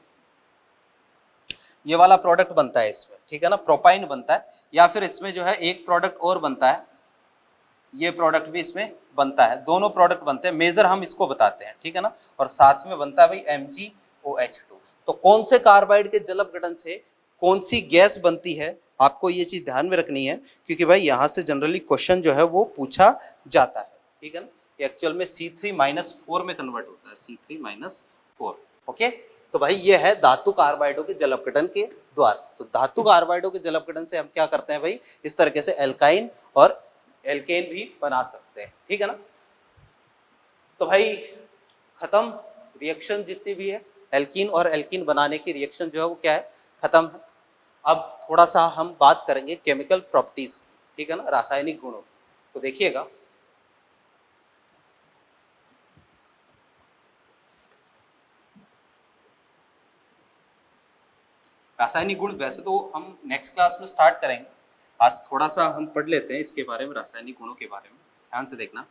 ये वाला प्रोडक्ट बनता है इसमें, ठीक है ना, प्रोपाइन बनता है, या फिर इसमें जो है एक प्रोडक्ट और बनता है, ये प्रोडक्ट भी इसमें बनता है, दोनों प्रोडक्ट बनते हैं, मेजर हम इसको बताते हैं। ठीक है ना, और साथ में बनता है भाई MgOH2। तो कौन से कार्बाइड के जल अपघटन से कौन सी गैस बनती है, आपको ये चीज ध्यान में रखनी है, क्योंकि भाई यहाँ से जनरली क्वेश्चन जो है वो पूछा जाता है। ठीक है ना, एक्चुअल में C3-4 में कन्वर्ट होता है, C3-4। ओके, तो भाई ये है धातु कार्बाइडों के जल अपघटन के द्वारा। तो धातु कार्बाइडों के जल अपघटन से हम क्या करते हैं भाई, इस तरीके से एल्काइन और एल्केन भी बना सकते हैं। ठीक है ना, तो भाई खत्म, रिएक्शन जितनी भी है एल्कीन और एल्कीन बनाने की रिएक्शन जो है वो क्या है, खत्म है। अब थोड़ा सा हम बात करेंगे केमिकल प्रॉपर्टीज की, ठीक है ना, रासायनिक गुणों की। तो देखिएगा, रासायनिक गुण वैसे तो हम नेक्स्ट क्लास में स्टार्ट करेंगे, आज थोड़ा सा हम पढ़ लेते हैं इसके बारे में, रासायनिक गुणों के बारे में, ध्यान से देखना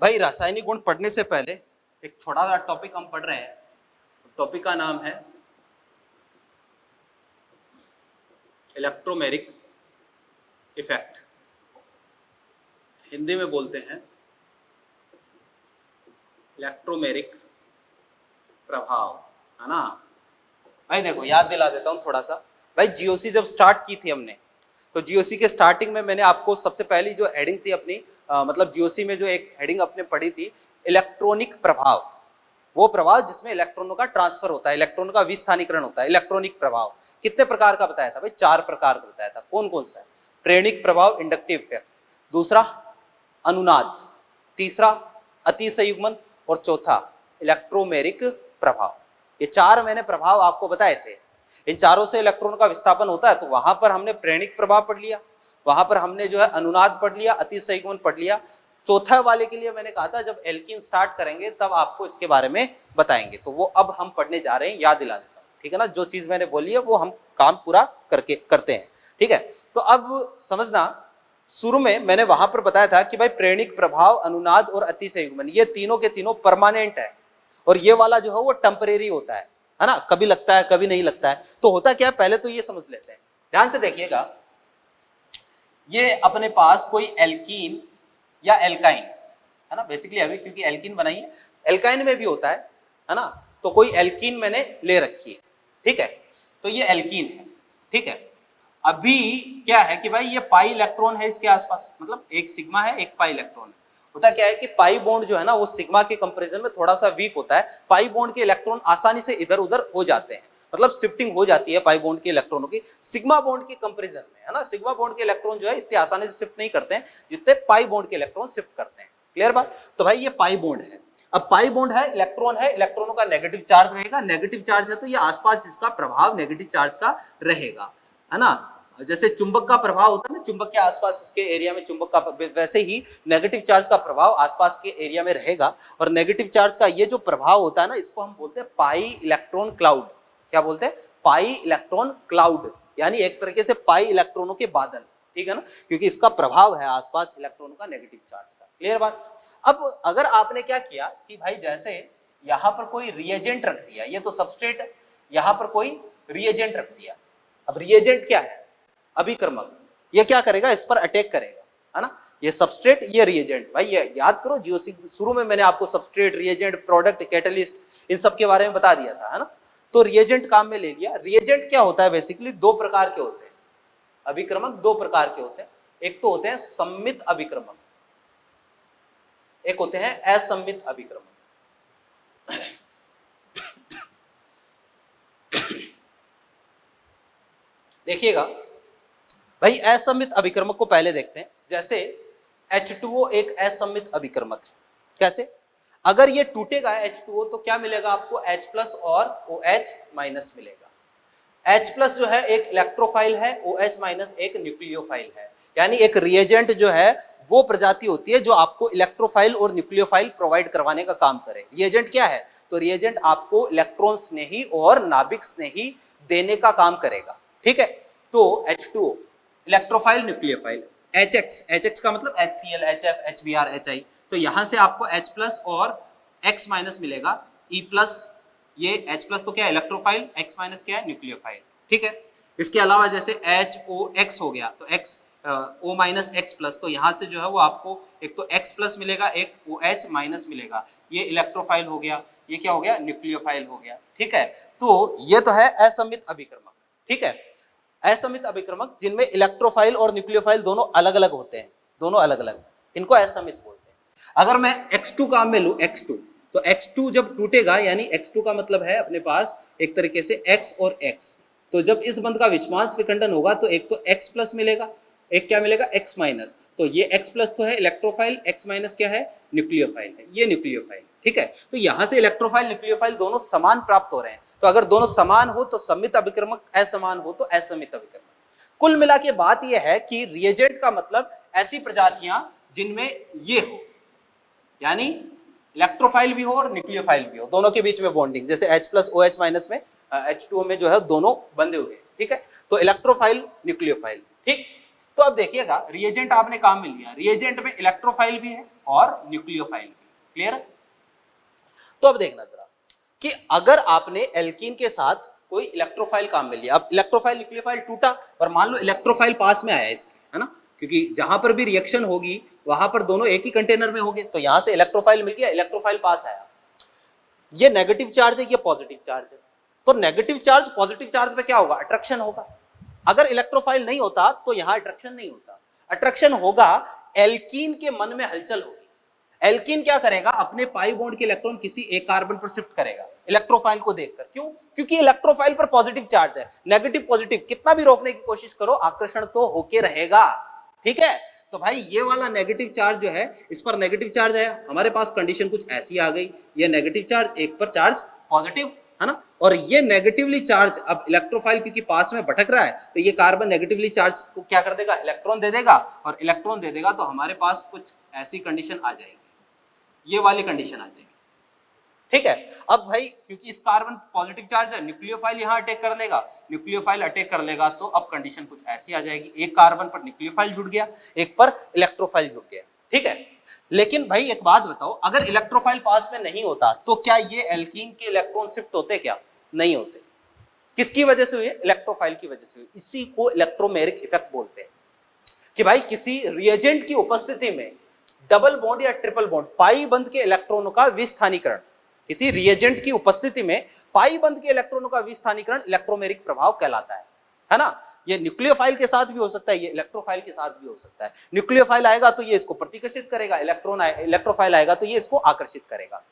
भाई। रासायनिक गुण पढ़ने से पहले एक छोटा सा टॉपिक हम पढ़ रहे हैं, टॉपिक का नाम है इलेक्ट्रोमेरिक इफेक्ट, हिंदी में बोलते हैं इलेक्ट्रोमेरिक प्रभाव, है ना भाई। देखो याद दिला देता हूं थोड़ा सा भाई, जीओसी जब स्टार्ट की थी हमने, तो जीओसी के स्टार्टिंग में मैंने आपको सबसे पहली जो हेडिंग थी अपनी, मतलब जीओसी में जो एक हेडिंग अपने पढ़ी थी, इलेक्ट्रॉनिक प्रभाव, वो प्रभाव जिसमें इलेक्ट्रॉनों का ट्रांसफर होता है, इलेक्ट्रॉनों का विस्थानीकरण होता है। इलेक्ट्रॉनिक प्रभाव कितने प्रकार का बताया था भाई? 4 प्रकार का बताया था। कौन कौन सा है? प्रेरणिक प्रभाव, इंडक्टिव इफेक्ट, दूसरा अनुनाद, तीसरा अतिसंयुग्मन और चौथा इलेक्ट्रोमेरिक प्रभाव। ये 4 मैंने प्रभाव आपको बताए थे। इन चारों से इलेक्ट्रॉन का विस्थापन होता है, तो वहां पर हमने प्रेरणिक प्रभाव पढ़ लिया, वहां पर हमने जो है अनुनाद पढ़ लिया, अतिसंयुग्मन पढ़ लिया। चौथा वाले के लिए मैंने कहा था जब एल्कीन स्टार्ट करेंगे तब आपको इसके बारे में बताएंगे, तो वो अब हम पढ़ने जा रहे हैं, याद दिला देता हूं, ठीक है ना। जो चीज मैंने बोली है वो हम काम पूरा करके करते हैं, ठीक है। तो अब समझना, शुरू में मैंने वहां पर बताया था कि भाई प्रेरणिक प्रभाव, अनुनाद और अतिसंयुग्मन, ये तीनों के तीनों परमानेंट है, और ये वाला जो है वो टेम्परेरी होता है ना, कभी लगता है कभी नहीं लगता है। तो होता क्या है पहले तो ये समझ लेते हैं, ध्यान से देखिएगा। ये अपने पास कोई एल्कीन या एल्काइन है ना, बेसिकली अभी क्योंकि एल्कीन बनाई है, एल्काइन में भी होता है ना। तो कोई एल्कीन मैंने ले रखी है, ठीक है, तो ये एल्कीन है, ठीक है। अभी क्या है कि भाई ये पाई इलेक्ट्रॉन है इसके आसपास, मतलब एक सिग्मा है एक पाई इलेक्ट्रॉन है। होता क्या है कि पाई बॉन्ड जो है ना वो सिग्मा के कंपैरिजन में थोड़ा सा वीक होता है। पाई बॉन्ड के इलेक्ट्रॉन आसानी से इधर उधर हो जाते हैं, मतलब शिफ्टिंग हो जाती है पाई बॉन्ड के इलेक्ट्रॉनों की, सिग्मा बॉन्ड के कंपैरिजन में, है ना। सिग्मा बॉन्ड के इलेक्ट्रॉन जो है इतने आसानी से शिफ्ट नहीं करते हैं जितने पाई बॉन्ड के इलेक्ट्रॉन शिफ्ट करते हैं। क्लियर बात? तो भाई ये पाई बॉन्ड है। अब पाई बॉन्ड है, इलेक्ट्रॉन है, इलेक्ट्रॉनों का नेगेटिव चार्ज रहेगा, नेगेटिव चार्ज है तो ये आसपास इसका प्रभाव नेगेटिव चार्ज का रहेगा, है ना। जैसे चुंबक का प्रभाव होता है ना, चुंबक के आसपास इसके एरिया में चुंबक का, वैसे ही नेगेटिव चार्ज का प्रभाव आसपास के एरिया में रहेगा। और नेगेटिव चार्ज का ये जो प्रभाव होता है ना, इसको हम बोलते हैं पाई इलेक्ट्रॉन क्लाउड। क्या बोलते हैं? पाई इलेक्ट्रॉन क्लाउड, यानी एक तरीके से पाई इलेक्ट्रॉनों के बादल, ठीक है ना, क्योंकि इसका प्रभाव है आसपास इलेक्ट्रॉनों का नेगेटिव चार्ज का। क्लियर बात? अब अगर आपने क्या किया कि भाई जैसे यहां पर कोई रिएजेंट रख दिया, ये तो सबस्ट्रेट है, यहां पर कोई रिएजेंट रख दिया। अब रिएजेंट क्या है? अभिक्रमक। ये क्या करेगा? इस पर अटैक करेगा, है ना। ये सबस्ट्रेट, ये रिएजेंट। भाई ये याद करो, जीओसी शुरू में मैंने आपको substrate, reagent, product, catalyst in सब के बारे में बता दिया था, है ना। तो रिएजेंट काम में ले लिया। रिएजेंट क्या होता है? बेसिकली 2 प्रकार के होते हैं अभिक्रमक, 2 प्रकार के होते हैं। एक तो होते हैं सम्मित अभिक्रमक, एक होते हैं असम्मित अभिक्रमक। देखिएगा भाई, असम्मित अभिक्रमक को पहले देखते हैं। जैसे H2O एक असम्मित अभिक्रमक है। कैसे? अगर ये टूटेगा H2O तो क्या मिलेगा आपको? H+ और OH- मिलेगा। H+ जो है एक इलेक्ट्रोफाइल है, OH- एक न्यूक्लियोफाइल है। यानी एक रिएजेंट जो है वो प्रजाति होती है जो आपको इलेक्ट्रोफाइल और न्यूक्लियोफाइल प्रोवाइड करवाने का काम करे। रिएजेंट क्या है? तो रिएजेंट आपको इलेक्ट्रॉन स्नेही और नाभिक स्नेही देने का काम करेगा, ठीक है। तो H2O इलेक्ट्रोफाइल, न्यूक्लियोफाइल। HX का मतलब HCl, HF, HBr, HI। तो यहां से आपको H+ और X- मिलेगा। E+, ये H+ तो क्या है? इलेक्ट्रोफाइल, X- क्या है? न्यूक्लियोफाइल, ठीक है। इसके अलावा जैसे HOX हो गया तो O-X+, तो यहां से जो है वो आपको एक तो X+ मिलेगा, एक OH- मिलेगा। ये इलेक्ट्रोफाइल हो गया, ये क्या हो गया? न्यूक्लियोफाइल हो गया, ठीक है। तो ये तो है असम्मित अभिक्रमक, ठीक है। असम्मित अभिक्रमक जिनमें इलेक्ट्रोफाइल और न्यूक्लियोफाइल दोनों अलग अलग होते हैं, दोनों अलग अलग, इनको असम्मित बोलते हैं। अगर मैं X2 काम में लूं, X2, तो X2 जब टूटेगा, यानी X2 का मतलब है अपने पास एक तरीके से X और X, तो जब इस बंध का विस्मांस विखंडन होगा तो एक तो X+ मिलेगा, एक क्या मिलेगा? X-। तो ये X+ तो है इलेक्ट्रोफाइल, X- क्या है? न्यूक्लियोफाइल है, ये न्यूक्लियोफाइल, ठीक है। तो यहां से इलेक्ट्रोफाइल, न्यूक्लियोफाइल दोनों समान प्राप्त हो रहे हैं। तो अगर दोनों समान हो तो सम्मित अभिक्रमक, असमान हो तो असम्मित अभिक्रमक। कुल मिला के बात यह है कि रिएजेंट का मतलब ऐसी प्रजातियां जिनमें ये हो, यानी इलेक्ट्रोफाइल भी हो और न्यूक्लियोफाइल भी हो, दोनों के बीच में बॉन्डिंग। जैसे H+ OH- में H2O में जो है दोनों बंधे हुए, ठीक है, तो इलेक्ट्रोफाइल न्यूक्लियोफाइल। ठीक, तो अब देखिएगा रिएजेंट आपने काम में लिया, रिएजेंट में इलेक्ट्रोफाइल भी है और न्यूक्लियोफाइल भी। क्लियर है? तो अब देखना जरा कि अगर आपने एल्कीन के साथ कोई इलेक्ट्रोफाइल काम में लिया, अब इलेक्ट्रोफाइल न्यूक्लियोफाइल टूटा और मान लो इलेक्ट्रोफाइल पास में आया इसके, है ना, क्योंकि जहां पर भी रिएक्शन होगी वहां पर दोनों एक ही कंटेनर में होंगे, तो यहां से इलेक्ट्रोफाइल मिल गया, इलेक्ट्रोफाइल पास आया, ये नेगेटिव चार्ज है, ये पॉजिटिव चार्ज है, तो नेगेटिव चार्ज पॉजिटिव चार्ज पे क्या होगा, अट्रैक्शन होगा। अगर इलेक्ट्रोफाइल नहीं होता तो यहां अट्रैक्शन नहीं होता, अट्रैक्शन होगा, एल्कीन के मन में हलचल होगी। एल्कीन क्या करेगा, अपने पाई बॉन्ड के इलेक्ट्रॉन किसी एक कार्बन पर शिफ्ट करेगा इलेक्ट्रोफाइल को देखकर। क्यों? क्योंकि इलेक्ट्रोफाइल पर पॉजिटिव चार्ज है, नेगेटिव पॉजिटिव कितना भी रोकने की कोशिश करो आकर्षण तो होके रहेगा। ठीक है, तो भाई ये वाला नेगेटिव चार्ज जो है, इस पर नेगेटिव चार्ज है, हमारे पास कंडीशन कुछ ऐसी आ गई, ये नेगेटिव चार्ज एक पर चार्ज पॉजिटिव, है ना, और ये नेगेटिवली चार्ज, अब इलेक्ट्रोफाइल क्योंकि पास में भटक रहा है तो ये कार्बन नेगेटिवली चार्ज को क्या कर देगा, इलेक्ट्रॉन दे देगा, और इलेक्ट्रॉन दे देगा तो हमारे पास कुछ ऐसी कंडीशन आ जाएगी, ये वाली कंडीशन आ जाएगी। ठीक है, अब भाई क्योंकि इस कार्बन पॉजिटिव चार्ज है, न्यूक्लियोफाइल यहां अटैक कर लेगा, न्यूक्लियोफाइल अटैक कर लेगा तो अब कंडीशन कुछ ऐसी आ जाएगी, एक कार्बन पर न्यूक्लियोफाइल जुड़ गया, एक पर इलेक्ट्रोफाइल जुड़ गया। ठीक है, लेकिन भाई एक बात बताओ, अगर इलेक्ट्रोफाइल पास में नहीं होता तो क्या ये एल्कीन के इलेक्ट्रॉन शिफ्ट होते, क्या नहीं होते? किसकी वजह से हुई? इलेक्ट्रोफाइल की वजह से हुई। इसी को इलेक्ट्रोमेरिक इफेक्ट बोलते हैं कि भाई किसी रिएजेंट की उपस्थिति में डबल बॉन्ड या ट्रिपल बॉन्ड पाई बंध के इलेक्ट्रॉनों का विस्थानीकरण, किसी रिएजेंट की उपस्थिति में पाई बंध के इलेक्ट्रॉनों का विस्थानीकरण इलेक्ट्रोमेरिक प्रभाव कहलाता है ना। ये न्यूक्लियोफाइल के साथ भी हो सकता है, ये इलेक्ट्रोफाइल के साथ भी हो सकता है। न्यूक्लियोफाइल आएगा तो ये इसको प्रतिकर्षित करेगा, इलेक्ट्रोफाइल आएगा तो ये इसको आकर्षित करेगा।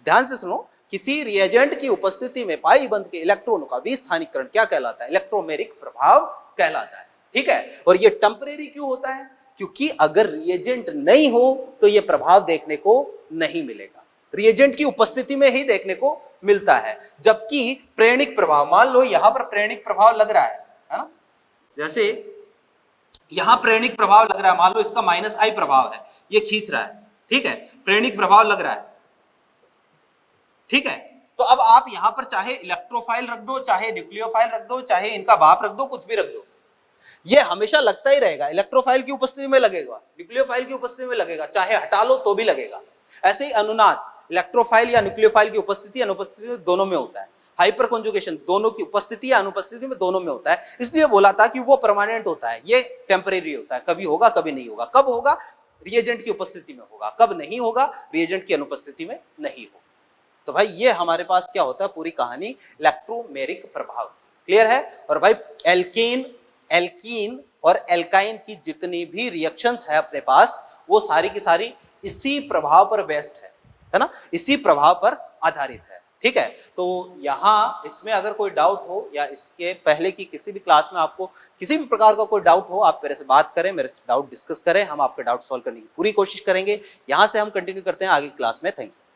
ध्यान से सुनो, किसी रिएजेंट की उपस्थिति में पाई बंध के इलेक्ट्रॉनों का विस्थानीकरण क्या कहलाता है? इलेक्ट्रोमेरिक प्रभाव कहलाता है। ठीक है, और ये टेम्परेरी क्यों होता है? क्योंकि अगर रिएजेंट नहीं हो तो ये प्रभाव देखने को नहीं मिलेगा, रिएजेंट की उपस्थिति में ही देखने को मिलता है। जबकि प्रेरणिक प्रभाव, मान लो यहां पर प्रेरणिक प्रभाव लग रहा है ना, जैसे यहां प्रेरणिक प्रभाव लग रहा है, मान लो इसका -I प्रभाव है, ये खींच रहा है, ठीक है, प्रेरणिक प्रभाव लग रहा है। ठीक है, तो अब आप यहां पर चाहे इलेक्ट्रोफाइल रख दो, चाहे न्यूक्लियोफाइल रख दो, चाहे इनका बाप रख दो, कुछ भी रख दो, ये हमेशा लगता ही रहेगा। इलेक्ट्रोफाइल की उपस्थिति में लगेगा, न्यूक्लियोफाइल की उपस्थिति में लगेगा, चाहे हटा लो तो भी लगेगा। ऐसे ही अनुनाद इलेक्ट्रोफाइल या न्यूक्लियोफाइल की उपस्थिति अनुपस्थिति में दोनों में होता है। हाइपर कॉन्जुगेशन दोनों की उपस्थिति या अनुपस्थिति में दोनों में होता है। इसलिए बोला था कि वो परमानेंट होता है, ये टेम्परेरी होता है, कभी होगा कभी नहीं होगा। कब होगा? रिएजेंट की उपस्थिति में होगा, कब नहीं होगा? रिएजेंट की अनुपस्थिति में नहीं होगा। तो भाई ये हमारे पास क्या होता है, पूरी कहानी इलेक्ट्रोमेरिक प्रभाव की। क्लियर है? और भाई एल्कीन और एल्काइन की जितनी भी रिएक्शंस है अपने पास, वो सारी की सारी इसी प्रभाव पर बेस्ड है ना, इसी प्रभाव पर आधारित है। ठीक है, तो यहाँ इसमें अगर कोई डाउट हो या इसके पहले की किसी भी क्लास में आपको किसी भी प्रकार का कोई डाउट हो, आप मेरे से बात करें, मेरे से डाउट डिस्कस करें, हम आपके डाउट सॉल्व करने की पूरी कोशिश करेंगे। यहाँ से हम कंटिन्यू करते हैं आगे क्लास में। Thank you.